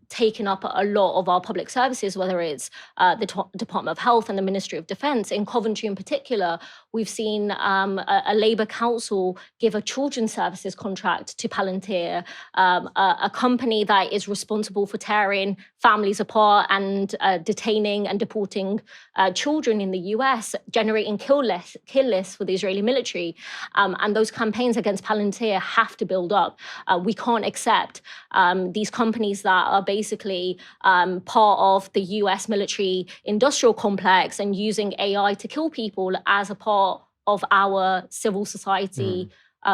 B: taken up a lot of our public services, whether it's the Department of Health and the Ministry of Defence. In Coventry in particular, we've seen a Labour council give a children's services contract to Palantir, a company that is responsible for tearing families apart and detaining and deporting children in the US, generating kill lists for the Israeli military. And those campaigns against Palantir have to build up. We can't accept these companies that are basically part of the US military industrial complex and using AI to kill people as a part of our civil society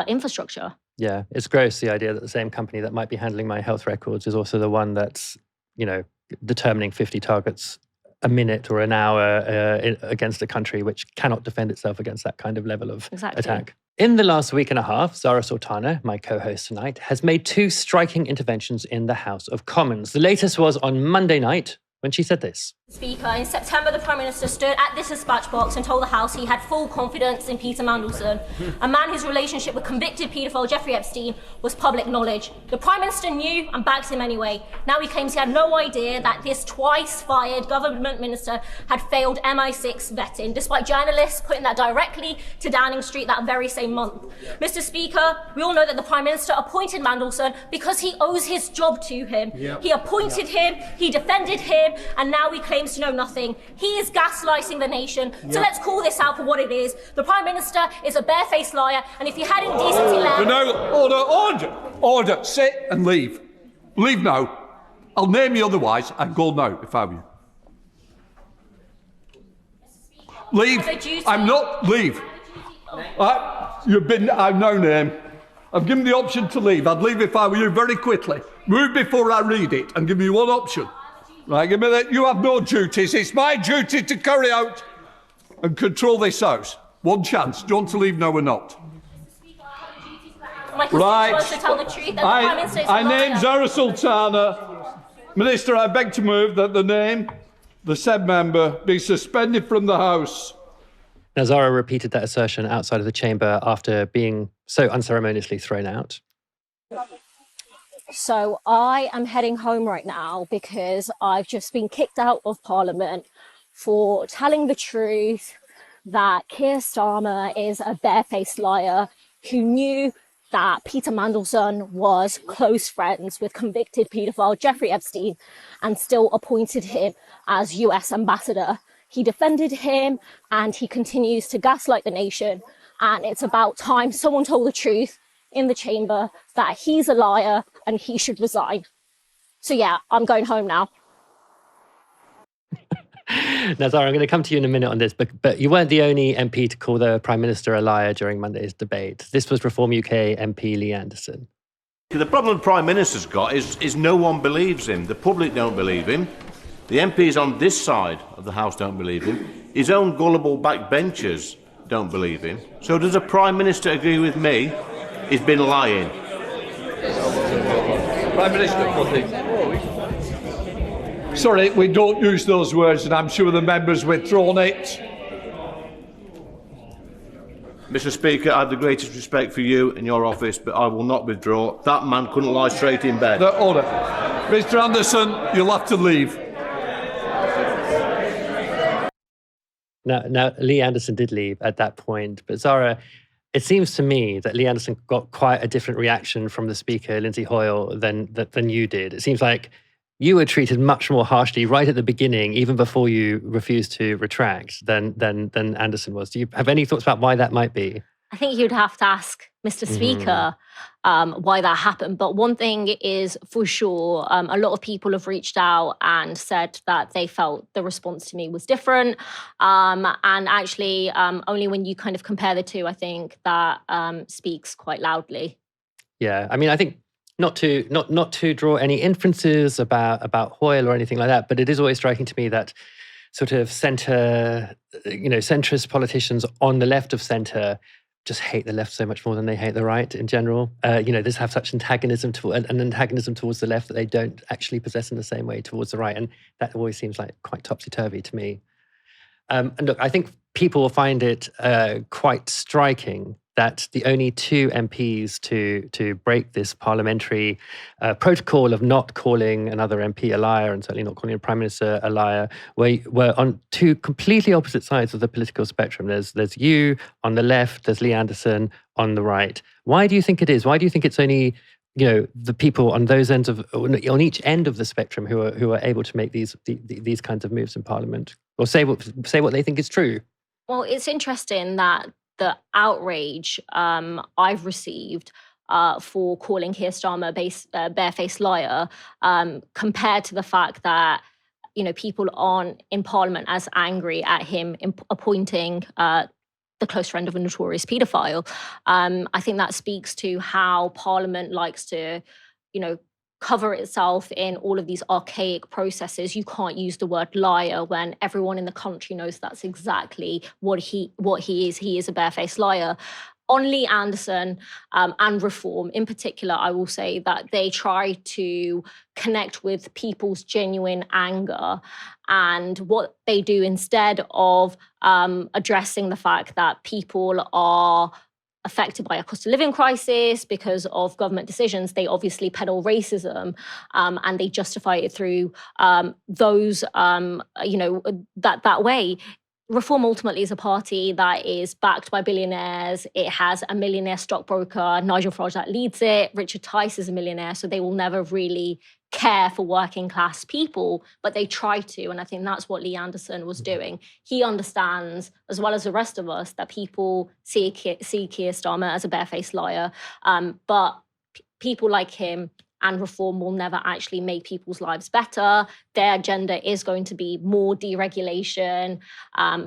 B: infrastructure.
A: Yeah, it's gross, the idea that the same company that might be handling my health records is also the one that's, determining 50 targets a minute or an hour against a country which cannot defend itself against that kind of level of attack. In the last week and a half, Zarah Sultana, my co-host tonight, has made 2 striking interventions in the House of Commons. The latest was on Monday night when she said this.
B: Speaker, in September, the Prime Minister stood at this dispatch box and told the House he had full confidence in Peter Mandelson, a man whose relationship with convicted paedophile Jeffrey Epstein was public knowledge. The Prime Minister knew and backed him anyway. Now he claims he had no idea that this twice-fired government minister had failed MI6 vetting, despite journalists putting that directly to Downing Street that very same month. Mr. Speaker, we all know that the Prime Minister appointed Mandelson because he owes his job to him. He appointed him, he defended him, and now he claims to know nothing. He is gaslighting the nation. So let's call this out for what it is. The Prime Minister is a barefaced liar, and if he hadn't decency left...
F: No, order. Sit and leave. Leave now. I'll name you otherwise. I'd go now if I were you. Leave. I'm not... Leave. I've no name. I've given the option to leave. I'd leave if I were you very quickly. Move before I read it and give me one option. Right, give me that. You have no duties. It's my duty to carry out and control this House. One chance. Do you want to leave now or not? Right. I name Zarah Sultana. Minister, I beg to move that the said member, be suspended from the House.
A: Now, Zarah repeated that assertion outside of the chamber after being so unceremoniously thrown out.
B: So I am heading home right now because I've just been kicked out of Parliament for telling the truth that Keir Starmer is a barefaced liar who knew that Peter Mandelson was close friends with convicted paedophile Jeffrey Epstein and still appointed him as US ambassador. He defended him and he continues to gaslight the nation. And it's about time someone told the truth in the chamber that he's a liar and he should resign. So yeah, I'm going home now.
A: Now, Zarah, I'm going to come to you in a minute on this, but you weren't the only MP to call the Prime Minister a liar during Monday's debate. This was Reform UK MP Lee Anderson.
K: The problem the Prime Minister's got is no one believes him. The public don't believe him. The MPs on this side of the House don't believe him. His own gullible backbenchers don't believe him. So does the Prime Minister agree with me? He's been lying.
F: Prime Minister, sorry, we don't use those words, and I'm sure the members withdrawn it.
K: Mr. Speaker, I have the greatest respect for you and your office, but I will not withdraw. That man couldn't lie straight in bed.
F: The order. Mr. Anderson, you'll have to leave.
A: Now, Lee Anderson did leave at that point, but Zarah, it seems to me that Lee Anderson got quite a different reaction from the Speaker, Lindsay Hoyle, than you did. It seems like you were treated much more harshly right at the beginning, even before you refused to retract, than Anderson was. Do you have any thoughts about why that might be?
B: I think you'd have to ask Mr. Speaker why that happened. But one thing is for sure, a lot of people have reached out and said that they felt the response to me was different. And actually, only when you kind of compare the two, I think that speaks quite loudly.
A: Yeah, I mean, I think not to draw any inferences about Hoyle or anything like that, but it is always striking to me that sort of centrist politicians on the left of centre just hate the left so much more than they hate the right in general. They just have such antagonism towards the left that they don't actually possess in the same way towards the right, and that always seems like quite topsy-turvy to me. And look, I think people will find it quite striking that the only two MPs to break this parliamentary protocol of not calling another MP a liar and certainly not calling a Prime Minister a liar were on two completely opposite sides of the political spectrum. There's you on the left, there's Lee Anderson on the right. Why do you think it is? Why do you think it's only the people on those ends on each end of the spectrum who are able to make these kinds of moves in Parliament or say what they think is true?
B: Well, it's interesting that the outrage I've received for calling Keir Starmer a barefaced liar compared to the fact that people aren't in Parliament as angry at him appointing the close friend of a notorious paedophile. I think that speaks to how Parliament likes to, cover itself in all of these archaic processes. You can't use the word liar when everyone in the country knows that's exactly what he is. He is a barefaced liar. On Lee Anderson and Reform in particular, I will say that they try to connect with people's genuine anger. And what they do instead of addressing the fact that people are affected by a cost of living crisis because of government decisions, they obviously peddle racism and they justify it through that way. Reform ultimately is a party that is backed by billionaires. It has a millionaire stockbroker, Nigel Farage, that leads it. Richard Tice is a millionaire, so they will never really care for working class people, but they try to. And I think that's what Lee Anderson was doing. He understands, as well as the rest of us, that people see Keir Starmer as a barefaced liar. But people like him and Reform will never actually make people's lives better. Their agenda is going to be more deregulation,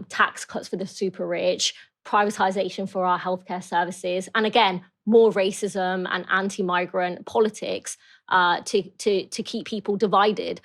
B: tax cuts for the super rich, privatisation for our healthcare services, and again, more racism and anti-migrant politics to keep people divided.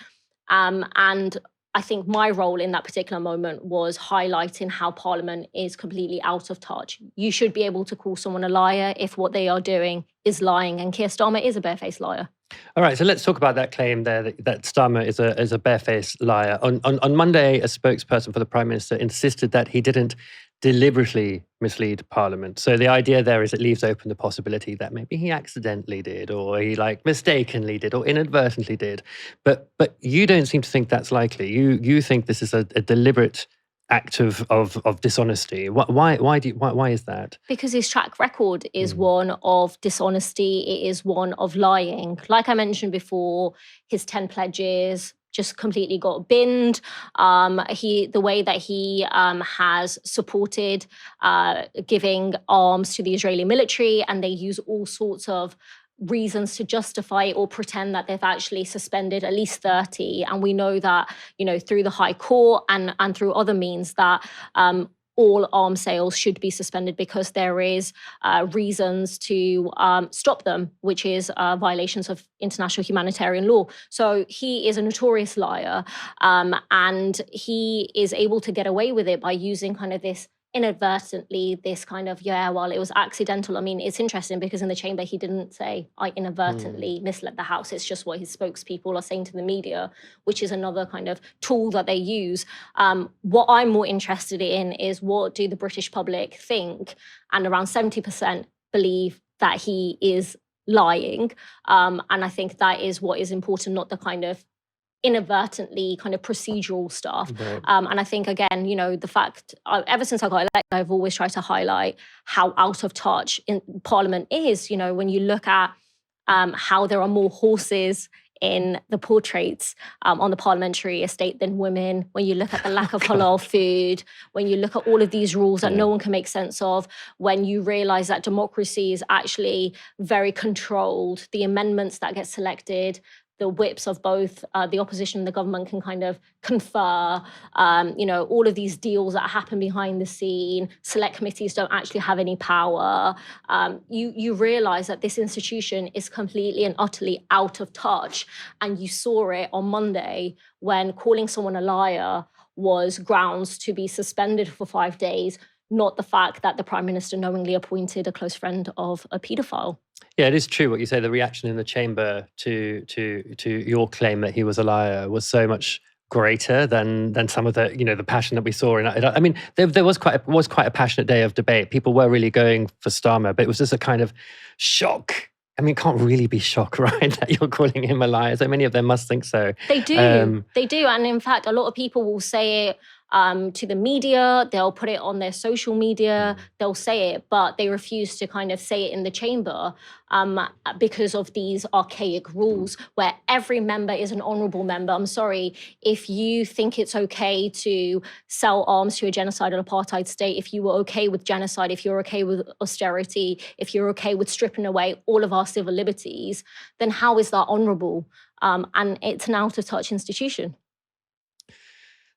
B: And I think my role in that particular moment was highlighting how Parliament is completely out of touch. You should be able to call someone a liar if what they are doing is lying, and Keir Starmer is a barefaced liar.
A: All right, so let's talk about that claim there that Starmer is a barefaced liar. On Monday, a spokesperson for the Prime Minister insisted that he didn't deliberately mislead Parliament. So the idea there is it leaves open the possibility that maybe he accidentally did, or he mistakenly did, or inadvertently did. But you don't seem to think that's likely. You think this is a deliberate act of dishonesty. Why is that?
B: Because his track record is one of dishonesty. It is one of lying. Like I mentioned before, his 10 pledges, just completely got binned. The way that he has supported giving arms to the Israeli military, and they use all sorts of reasons to justify or pretend that they've actually suspended at least 30. And we know that, through the High Court and through other means that all arms sales should be suspended because there is reasons to stop them, which is violations of international humanitarian law. So he is a notorious liar, and he is able to get away with it by using kind of this inadvertently, this kind of, well, it was accidental. I mean, it's interesting because in the chamber, he didn't say, I inadvertently misled the House. It's just what his spokespeople are saying to the media, which is another kind of tool that they use. What I'm more interested in is what do the British public think? And around 70% believe that he is lying. And I think that is what is important, not the kind of inadvertently kind of procedural stuff.
A: Right.
B: And I think, again, the fact, ever since I got elected, I've always tried to highlight how out of touch Parliament is. When you look at how there are more horses in the portraits on the parliamentary estate than women, when you look at the lack of halal food, when you look at all of these rules that no one can make sense of, when you realize that democracy is actually very controlled, the amendments that get selected, the whips of both the opposition and the government can kind of confer, all of these deals that happen behind the scene, select committees don't actually have any power. You realize that this institution is completely and utterly out of touch. And you saw it on Monday when calling someone a liar was grounds to be suspended for 5 days, not the fact that the Prime Minister knowingly appointed a close friend of a paedophile.
A: Yeah, it is true what you say. The reaction in the chamber to your claim that he was a liar was so much greater than some of the the passion that we saw. I mean, there was quite a passionate day of debate. People were really going for Starmer, but it was just a kind of shock. I mean, can't really be shocked, right, that you're calling him a liar. So many of them must think so.
B: They do. They do. And in fact, a lot of people will say it to the media. They'll put it on their social media. They'll say it, but they refuse to kind of say it in the chamber because of these archaic rules where every member is an honourable member. I'm sorry, if you think it's okay to sell arms to a genocidal apartheid state, if you were okay with genocide, if you're okay with austerity, if you're okay with stripping away all of our civil liberties, then how is that honourable? And it's an out-of-touch institution.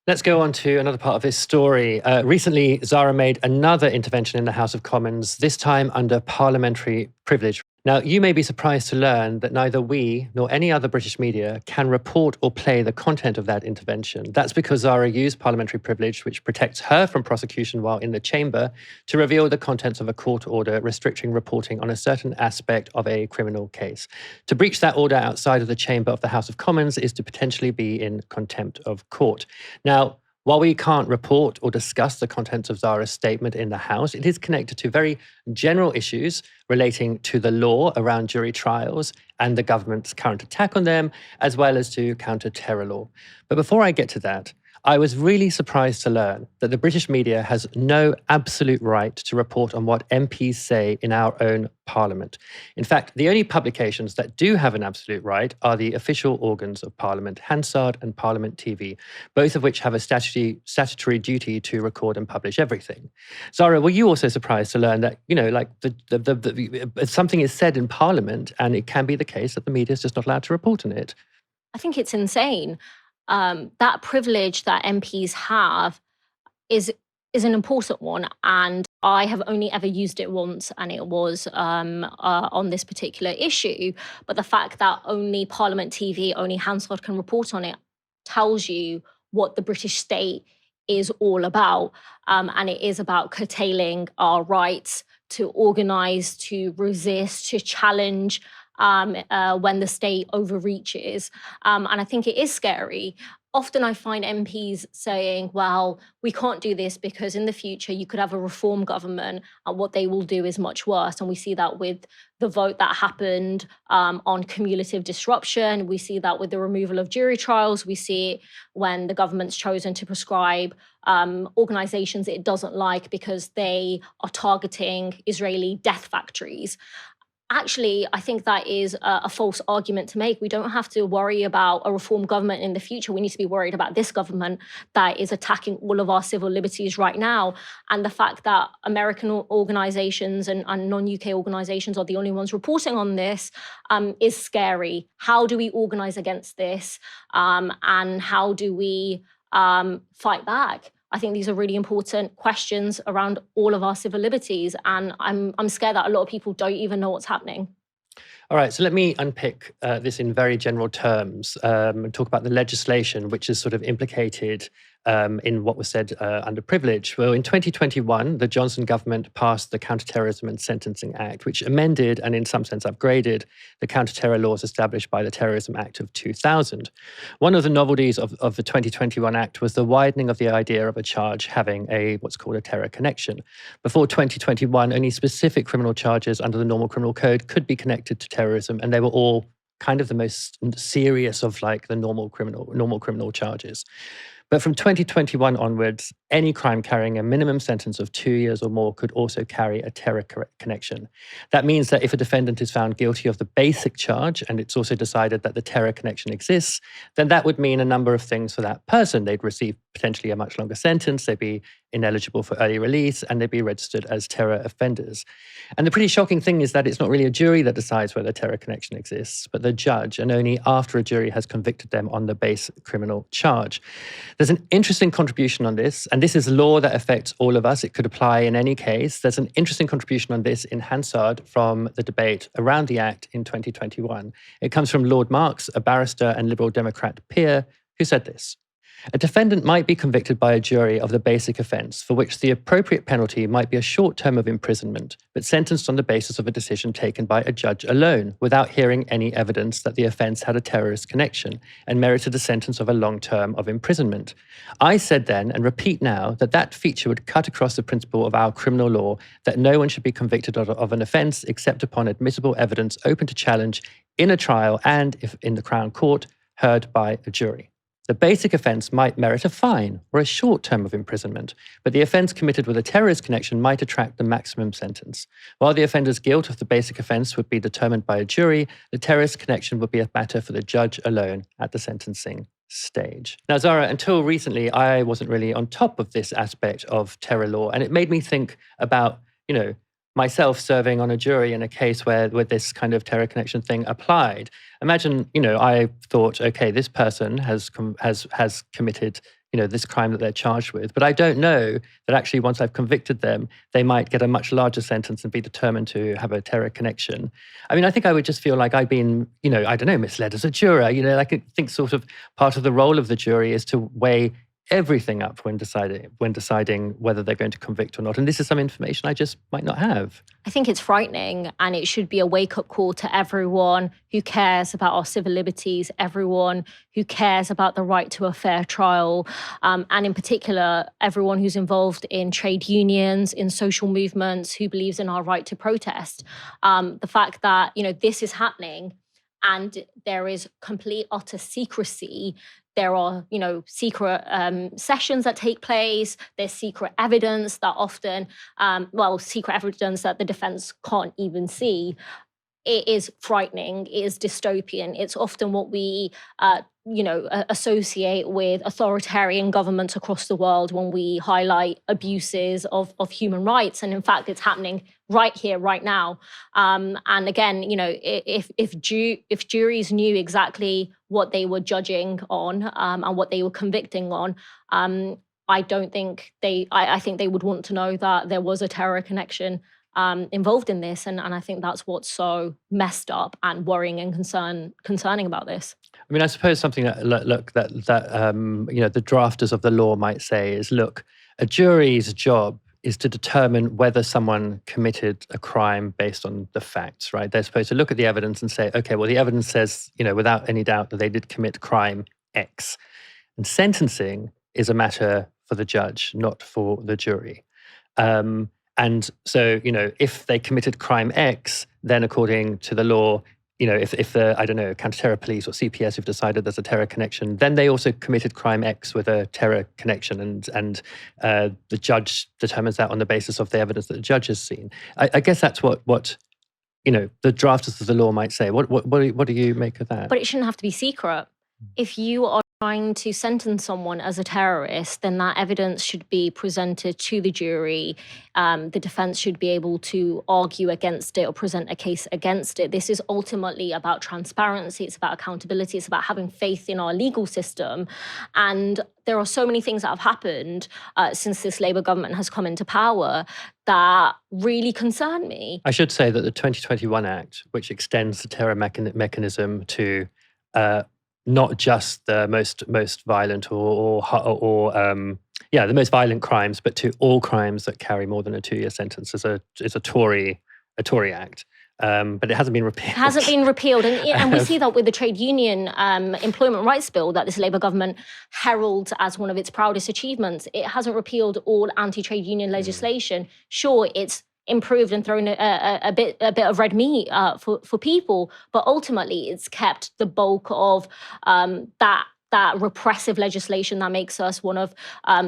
A: Let's go on to another part of this story. Recently, Zarah made another intervention in the House of Commons, this time under parliamentary privilege. Now, you may be surprised to learn that neither we nor any other British media can report or play the content of that intervention. That's because Zarah used parliamentary privilege, which protects her from prosecution while in the chamber, to reveal the contents of a court order restricting reporting on a certain aspect of a criminal case. To breach that order outside of the chamber of the House of Commons is to potentially be in contempt of court. Now, while we can't report or discuss the contents of Zarah's statement in the House, it is connected to very general issues relating to the law around jury trials and the government's current attack on them, as well as to counter-terror law. But before I get to that, I was really surprised to learn that the British media has no absolute right to report on what MPs say in our own Parliament. In fact, the only publications that do have an absolute right are the official organs of Parliament, Hansard and Parliament TV, both of which have a statutory duty to record and publish everything. Zarah, were you also surprised to learn that, something is said in Parliament and it can be the case that the media is just not allowed to report on it?
B: I think it's insane. That privilege that MPs have is an important one, and I have only ever used it once, and it was on this particular issue. But the fact that only Parliament TV, only Hansard can report on it tells you what the British state is all about, and it is about curtailing our rights to organise, to resist, to challenge when the state overreaches. And I think it is scary. Often I find MPs saying, well, we can't do this because in the future you could have a reform government and what they will do is much worse. And we see that with the vote that happened on cumulative disruption. We see that with the removal of jury trials. We see it when the government's chosen to prescribe organisations it doesn't like because they are targeting Israeli death factories. Actually, I think that is a false argument to make. We don't have to worry about a reform government in the future. We need to be worried about this government that is attacking all of our civil liberties right now. And the fact that American organizations and non-UK organizations are the only ones reporting on this is scary. How do we organize against this? And how do we fight back? I think these are really important questions around all of our civil liberties. And I'm scared that a lot of people don't even know what's happening.
A: All right, so let me unpick this in very general terms and talk about the legislation which is sort of implicated in what was said under privilege. Well, in 2021, the Johnson government passed the Counterterrorism and Sentencing Act, which amended and in some sense upgraded the counter-terror laws established by the Terrorism Act of 2000. One of the novelties of the 2021 Act was the widening of the idea of a charge having what's called a terror connection. Before 2021, only specific criminal charges under the normal criminal code could be connected to terrorism, and they were all kind of the most serious of like the normal criminal charges. But from 2021 onwards, any crime carrying a minimum sentence of 2 years or more could also carry a terror connection. That means that if a defendant is found guilty of the basic charge, and it's also decided that the terror connection exists, then that would mean a number of things for that person. They'd receive potentially a much longer sentence, they'd be ineligible for early release, and they'd be registered as terror offenders. And the pretty shocking thing is that it's not really a jury that decides whether a terror connection exists, but the judge, and only after a jury has convicted them on the base criminal charge. There's an interesting contribution on this, and this is law that affects all of us. It could apply in any case. There's an interesting contribution on this in Hansard from the debate around the Act in 2021. It comes from Lord Marks, a barrister and Liberal Democrat peer, who said this: "A defendant might be convicted by a jury of the basic offence, for which the appropriate penalty might be a short term of imprisonment, but sentenced on the basis of a decision taken by a judge alone, without hearing any evidence that the offence had a terrorist connection, and merited a sentence of a long term of imprisonment. I said then, and repeat now, that that feature would cut across the principle of our criminal law that no one should be convicted of an offence except upon admissible evidence open to challenge in a trial and, if in the Crown Court, heard by a jury. The basic offence might merit a fine or a short term of imprisonment, but the offence committed with a terrorist connection might attract the maximum sentence. While the offender's guilt of the basic offence would be determined by a jury, the terrorist connection would be a matter for the judge alone at the sentencing stage." Now, Zarah, until recently, I wasn't really on top of this aspect of terror law, and it made me think about, myself serving on a jury in a case where this kind of terror connection thing applied. Imagine, I thought, okay, this person has committed, this crime that they're charged with, but I don't know that actually once I've convicted them, they might get a much larger sentence and be determined to have a terror connection. I mean, I think I would just feel like I've been, misled as a juror. I think sort of part of the role of the jury is to weigh everything up when deciding whether they're going to convict or not. And this is some information I just might not have.
B: I think it's frightening, and it should be a wake-up call to everyone who cares about our civil liberties, everyone who cares about the right to a fair trial, and in particular, everyone who's involved in trade unions, in social movements, who believes in our right to protest. The fact that, this is happening and there is complete, utter secrecy. There are, secret sessions that take place. There's secret evidence that often, secret evidence that the defense can't even see. It is frightening. It is dystopian. It's often what we, associate with authoritarian governments across the world when we highlight abuses of human rights. And in fact, it's happening right here, right now. And again, if juries knew exactly what they were judging on and what they were convicting on, I think they would want to know that there was a terror connection involved in this, and I think that's what's so messed up and worrying and concerning about this.
A: I mean, I suppose something that the drafters of the law might say is, look, a jury's job is to determine whether someone committed a crime based on the facts, right? They're supposed to look at the evidence and say, okay, well, the evidence says, without any doubt that they did commit crime X. And sentencing is a matter for the judge, not for the jury. And so, if they committed crime X, then according to the law, if the, counter-terror police or CPS have decided there's a terror connection, then they also committed crime X with a terror connection, and the judge determines that on the basis of the evidence that the judge has seen. I guess that's what the drafters of the law might say. What do you make of that?
B: But it shouldn't have to be secret. If you are trying to sentence someone as a terrorist, then that evidence should be presented to the jury. The defense should be able to argue against it or present a case against it. This is ultimately about transparency. It's about accountability. It's about having faith in our legal system. And there are so many things that have happened since this Labour government has come into power that really concern me.
A: I should say that the 2021 Act, which extends the terror mechanism to not just the most violent or the most violent crimes, but to all crimes that carry more than a 2-year sentence, is a Tory Act. But it hasn't been repealed. It
B: hasn't been repealed. And we see that with the trade union employment rights bill that this Labour government heralds as one of its proudest achievements. It hasn't repealed all anti-trade union legislation. Sure, it's improved and thrown a bit of red meat for people, but ultimately it's kept the bulk of that repressive legislation that makes us one of,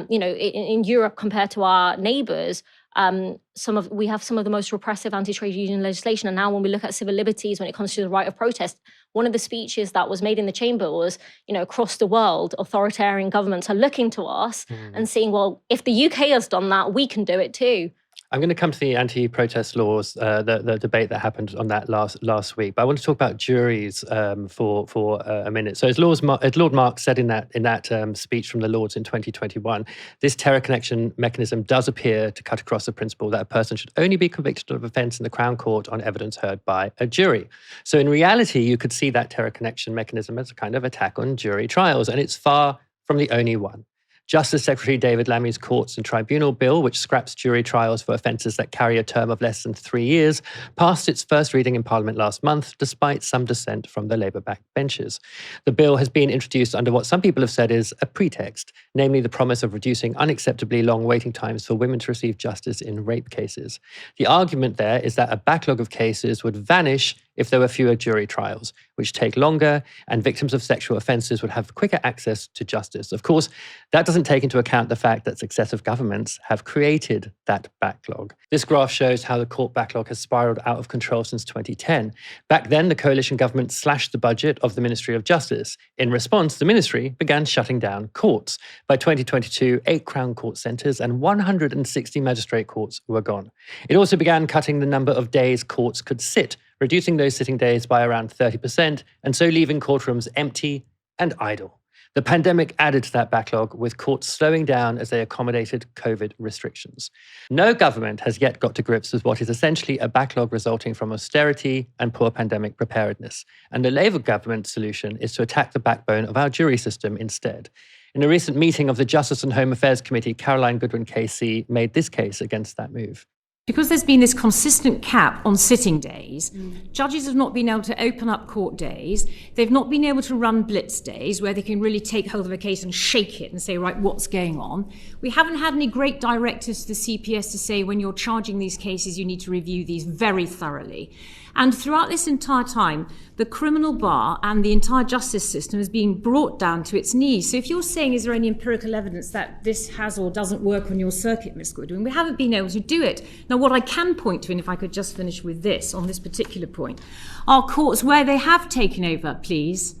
B: in Europe compared to our neighbours, we have some of the most repressive anti-trade union legislation. And now when we look at civil liberties when it comes to the right of protest, one of the speeches that was made in the chamber was, across the world, authoritarian governments are looking to us and saying, well, if the UK has done that, we can do it too.
A: I'm going to come to the anti-protest laws, the debate that happened on that last week. But I want to talk about juries for a minute. So as Lord Mark said in that speech from the Lords in 2021, this terror connection mechanism does appear to cut across the principle that a person should only be convicted of offence in the Crown Court on evidence heard by a jury. So in reality, you could see that terror connection mechanism as a kind of attack on jury trials, and it's far from the only one. Justice Secretary David Lammy's Courts and Tribunal Bill, which scraps jury trials for offences that carry a term of less than 3 years, passed its first reading in Parliament last month, despite some dissent from the Labour backbenchers. The bill has been introduced under what some people have said is a pretext, namely the promise of reducing unacceptably long waiting times for women to receive justice in rape cases. The argument there is that a backlog of cases would vanish if there were fewer jury trials, which take longer, and victims of sexual offences would have quicker access to justice. Of course, that doesn't take into account the fact that successive governments have created that backlog. This graph shows how the court backlog has spiralled out of control since 2010. Back then, the coalition government slashed the budget of the Ministry of Justice. In response, the ministry began shutting down courts. By 2022, 8 Crown Court centres and 160 magistrate courts were gone. It also began cutting the number of days courts could sit, reducing those sitting days by around 30%, and so leaving courtrooms empty and idle. The pandemic added to that backlog, with courts slowing down as they accommodated COVID restrictions. No government has yet got to grips with what is essentially a backlog resulting from austerity and poor pandemic preparedness. And the Labour government's solution is to attack the backbone of our jury system instead. In a recent meeting of the Justice and Home Affairs Committee, Caroline Goodwin KC made this case against that move.
L: Because there's been this consistent cap on sitting days, judges have not been able to open up court days. They've not been able to run blitz days where they can really take hold of a case and shake it and say, right, what's going on? We haven't had any great directives to the CPS to say when you're charging these cases, you need to review these very thoroughly. And throughout this entire time, the criminal bar and the entire justice system has been brought down to its knees. So if you're saying, is there any empirical evidence that this has or doesn't work on your circuit, Ms. Goodwin, we haven't been able to do it. Now, what I can point to, and if I could just finish with this on this particular point, are courts where they have taken over, please,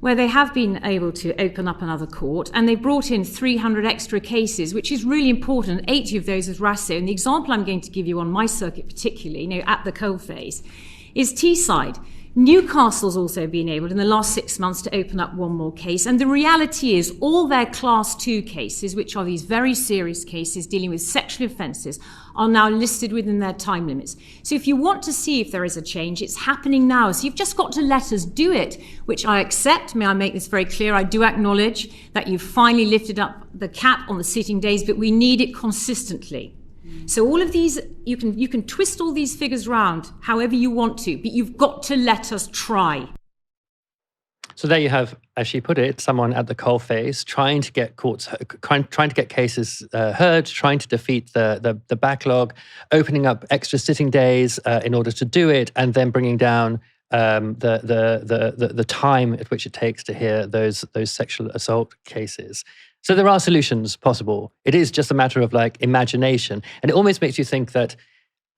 L: where they have been able to open up another court, and they brought in 300 extra cases, which is really important. 80 of those as RASO. And the example I'm going to give you on my circuit particularly, at the coalface, is Teesside. Newcastle's also been able in the last 6 months to open up one more case. And the reality is all their Class 2 cases, which are these very serious cases dealing with sexual offences, are now listed within their time limits. So if you want to see if there is a change, it's happening now. So you've just got to let us do it, which I accept. May I make this very clear? I do acknowledge that you've finally lifted up the cap on the sitting days, but we need it consistently. So all of these, you can twist all these figures round however you want to, but you've got to let us try.
A: So there you have, as she put it, someone at the coalface trying to get cases heard, trying to defeat the backlog, opening up extra sitting days in order to do it, and then bringing down the time at which it takes to hear those sexual assault cases. So there are solutions possible. It is just a matter of imagination. And it almost makes you think that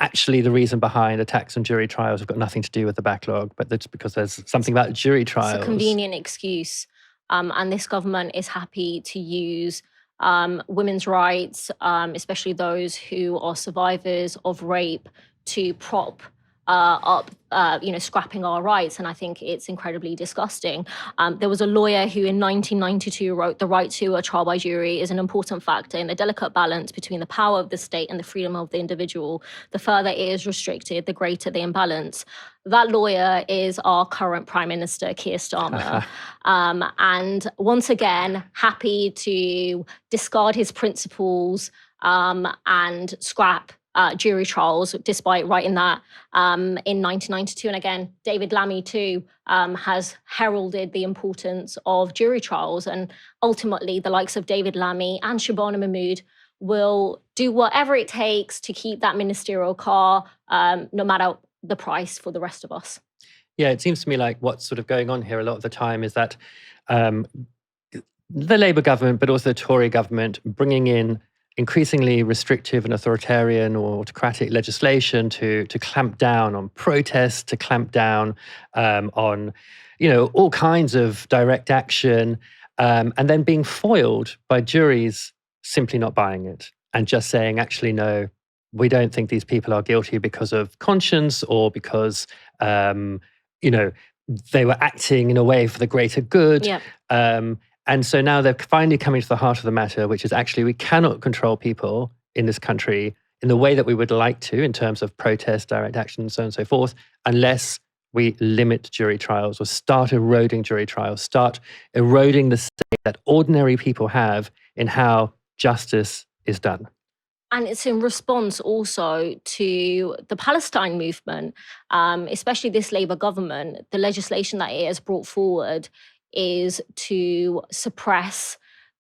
A: actually the reason behind attacks on jury trials have got nothing to do with the backlog, but that's because there's something about jury trials.
B: It's a convenient excuse. And this government is happy to use women's rights, especially those who are survivors of rape, to prop up, scrapping our rights. And I think it's incredibly disgusting. There was a lawyer who in 1992 wrote, "The right to a trial by jury is an important factor in the delicate balance between the power of the state and the freedom of the individual. The further it is restricted, the greater the imbalance." That lawyer is our current Prime Minister, Keir Starmer. And once again, happy to discard his principles and scrap jury trials, despite writing that in 1992. And again, David Lammy too has heralded the importance of jury trials. And ultimately, the likes of David Lammy and Shabana Mahmood will do whatever it takes to keep that ministerial car, no matter the price, for the rest of us.
A: Yeah, it seems to me like what's sort of going on here a lot of the time is that the Labour government, but also the Tory government, bringing in increasingly restrictive and authoritarian or autocratic legislation to clamp down on protests, to clamp down on, all kinds of direct action, and then being foiled by juries simply not buying it and just saying, actually, no, we don't think these people are guilty because of conscience or because, they were acting in a way for the greater good.
B: Yeah.
A: And so now they're finally coming to the heart of the matter, which is actually we cannot control people in this country in the way that we would like to in terms of protest, direct action, and so on and so forth, unless we limit jury trials or start eroding jury trials, start eroding the say that ordinary people have in how justice is done.
B: And it's in response also to the Palestine movement, especially this Labour government. The legislation that it has brought forward is to suppress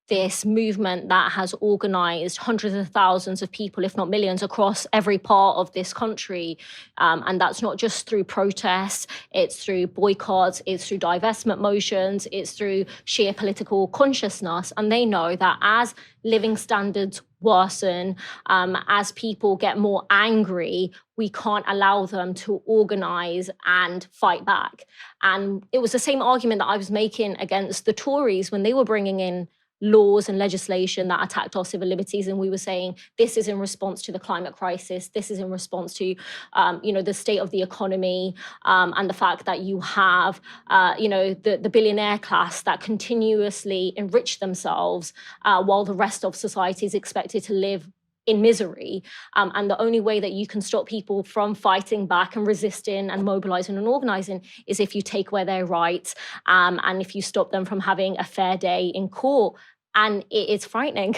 B: this movement that has organised hundreds of thousands of people, if not millions, across every part of this country. And that's not just through protests, it's through boycotts, it's through divestment motions, it's through sheer political consciousness. And they know that as living standards worsen, as people get more angry, we can't allow them to organise and fight back. And it was the same argument that I was making against the Tories when they were bringing in laws and legislation that attacked our civil liberties. And we were saying, this is in response to the climate crisis. This is in response to, the state of the economy and the fact that you have, the billionaire class that continuously enrich themselves while the rest of society is expected to live in misery. And the only way that you can stop people from fighting back and resisting and mobilizing and organizing is if you take away their rights and if you stop them from having a fair day in court. And it's frightening.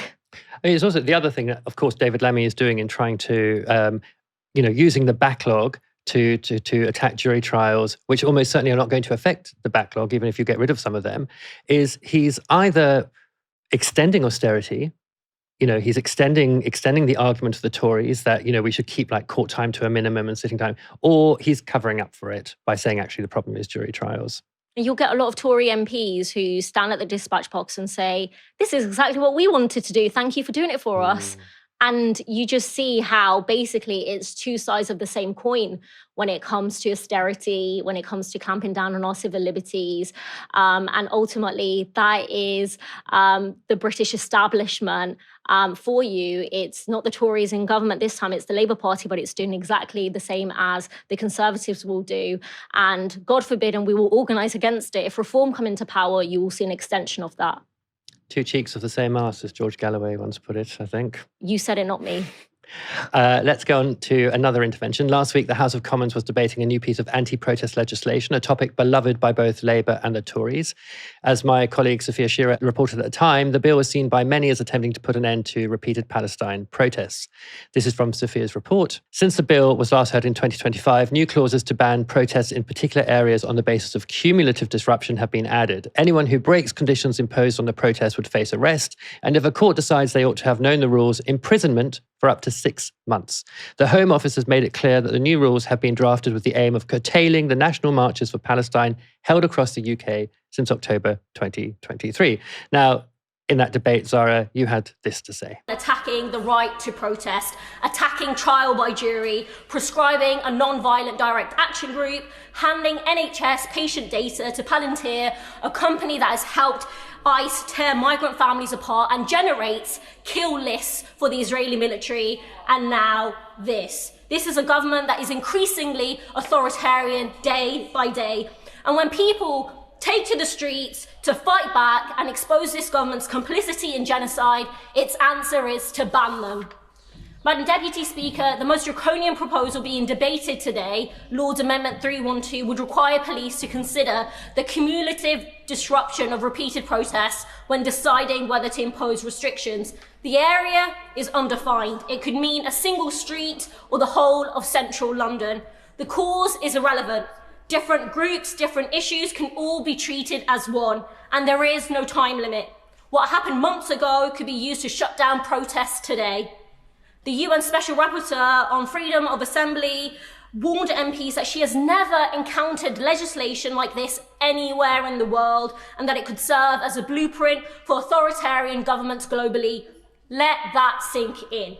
A: It's also the other thing that, of course, David Lammy is doing in trying to, using the backlog to attack jury trials, which almost certainly are not going to affect the backlog, even if you get rid of some of them, is he's either extending austerity. He's extending the argument to the Tories that, we should keep court time to a minimum and sitting time, or he's covering up for it by saying, actually, the problem is jury trials.
B: You'll get a lot of Tory MPs who stand at the dispatch box and say, this is exactly what we wanted to do. Thank you for doing it for us. And you just see how basically it's two sides of the same coin when it comes to austerity, when it comes to clamping down on our civil liberties. And ultimately, that is the British establishment for you. It's not the Tories in government this time, it's the Labour Party, but it's doing exactly the same as the Conservatives will do. And God forbid, and we will organise against it, if Reform come into power, you will see an extension of that.
A: Two cheeks of the same arse, as George Galloway once put it, I think.
B: You said it, not me.
A: Let's go on to another intervention. Last week, the House of Commons was debating a new piece of anti-protest legislation, a topic beloved by both Labour and the Tories. As my colleague Sophia Shearer reported at the time, the bill was seen by many as attempting to put an end to repeated Palestine protests. This is from Sophia's report. Since the bill was last heard in 2025, new clauses to ban protests in particular areas on the basis of cumulative disruption have been added. Anyone who breaks conditions imposed on the protest would face arrest, and if a court decides they ought to have known the rules, imprisonment for up to 6 months. The Home Office has made it clear that the new rules have been drafted with the aim of curtailing the national marches for Palestine held across the UK since October 2023. Now, In that debate, Zarah, you had this to say.
B: Attacking the right to protest, attacking trial by jury, prescribing a non-violent direct action group, handing NHS patient data to Palantir, a company that has helped ICE tear migrant families apart and generates kill lists for the Israeli military, and now this. This is a government that is increasingly authoritarian day by day. And when people take to the streets to fight back and expose this government's complicity in genocide, its answer is to ban them. Madam Deputy Speaker, the most draconian proposal being debated today, Lord's Amendment 312, would require police to consider the cumulative disruption of repeated protests when deciding whether to impose restrictions. The area is undefined. It could mean a single street or the whole of central London. The cause is irrelevant. Different groups, different issues can all be treated as one, and there is no time limit. What happened months ago could be used to shut down protests today. The UN Special Rapporteur on Freedom of Assembly warned MPs that she has never encountered legislation like this anywhere in the world, and that it could serve as a blueprint for authoritarian governments globally. Let that sink in.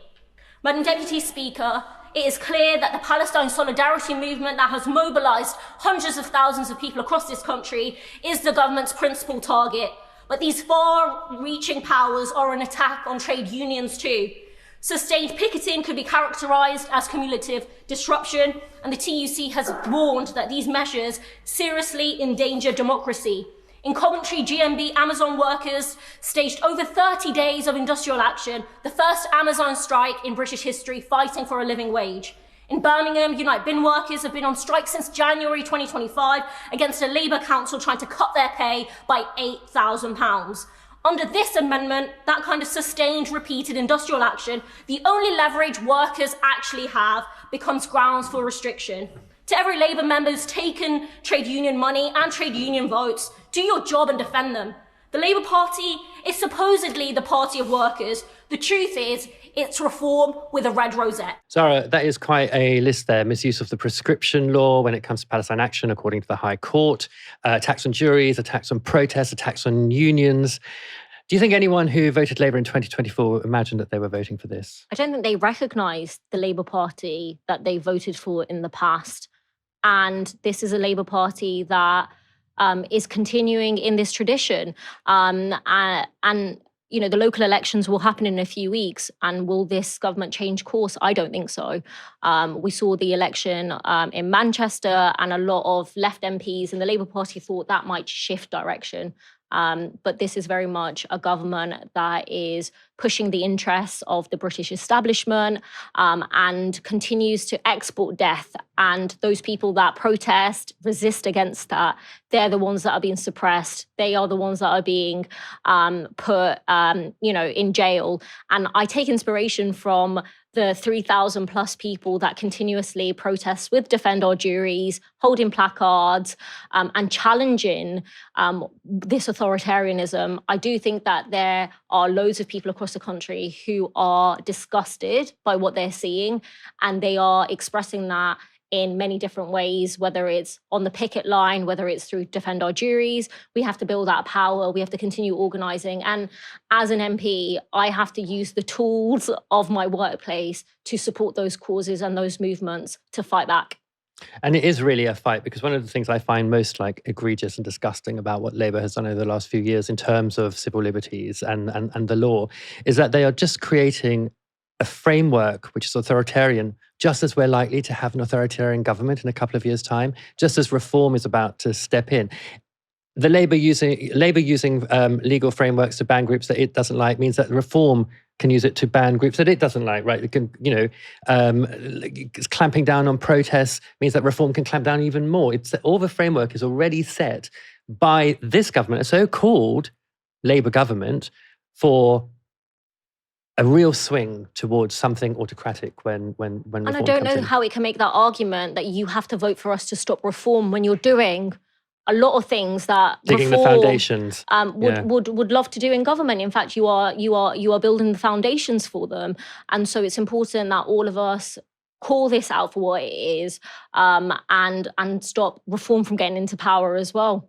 B: Madam Deputy Speaker, it is clear that the Palestine Solidarity Movement that has mobilised hundreds of thousands of people across this country is the government's principal target. But these far-reaching powers are an attack on trade unions too. Sustained picketing could be characterised as cumulative disruption, and the TUC has warned that these measures seriously endanger democracy. In Coventry, GMB Amazon workers staged over 30 days of industrial action, the first Amazon strike in British history, fighting for a living wage. In Birmingham, Unite Bin workers have been on strike since January 2025 against a Labour council trying to cut their pay by £8,000. Under this amendment, that kind of sustained, repeated industrial action, the only leverage workers actually have, becomes grounds for restriction. To every Labour member who's taken trade union money and trade union votes, do your job and defend them. The Labour Party is supposedly the party of workers. The truth is, it's reform with a red rosette.
A: Zarah, that is quite a list there. Misuse of the prescription law when it comes to Palestine action, according to the High Court. Attacks on juries, attacks on protests, attacks on unions. Do you think anyone who voted Labour in 2024 imagined that they were voting for this?
B: I don't think they recognised the Labour Party that they voted for in the past. And this is a Labour Party that is continuing in this tradition. And you know, the local elections will happen in a few weeks. And will this government change course? I don't think so. We saw the election in Manchester, and a lot of left MPs in the Labour Party thought that might shift direction. But this is very much a government that is pushing the interests of the British establishment and continues to export death. And those people that protest, resist against that, they're the ones that are being suppressed. They are the ones that are being put, in jail. And I take inspiration from the 3,000 plus people that continuously protest with Defend Our Juries, holding placards and challenging this authoritarianism. I do think that there are loads of people across the country who are disgusted by what they're seeing, and they are expressing that in many different ways, whether it's on the picket line, whether it's through Defend Our Juries. We have to build that power. We have to continue organising. And as an MP, I have to use the tools of my workplace to support those causes and those movements to fight back.
A: And it is really a fight, because one of the things I find most egregious and disgusting about what Labour has done over the last few years in terms of civil liberties and the law is that they are just creating a framework which is authoritarian, just as we're likely to have an authoritarian government in a couple of years' time, just as reform is about to step in. The Labour using legal frameworks to ban groups that it doesn't like means that reform can use it to ban groups that it doesn't like, right? It can, clamping down on protests means that reform can clamp down even more. All the framework is already set by this government, a so-called Labour government, for a real swing towards something autocratic when reform comes in.
B: And I don't know how it can make that argument that you have to vote for us to stop reform when you're doing a lot of things that
A: digging
B: reform,
A: the foundations
B: would love to do in government. In fact, you are building the foundations for them, and so it's important that all of us call this out for what it is, and stop reform from getting into power as well.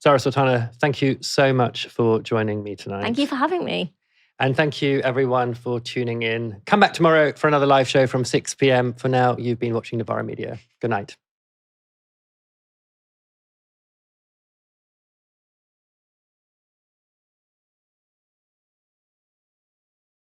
A: Zarah Sultana, thank you so much for joining me tonight.
B: Thank you for having me.
A: And thank you, everyone, for tuning in. Come back tomorrow for another live show from 6 p.m. For now, you've been watching Novara Media. Good night.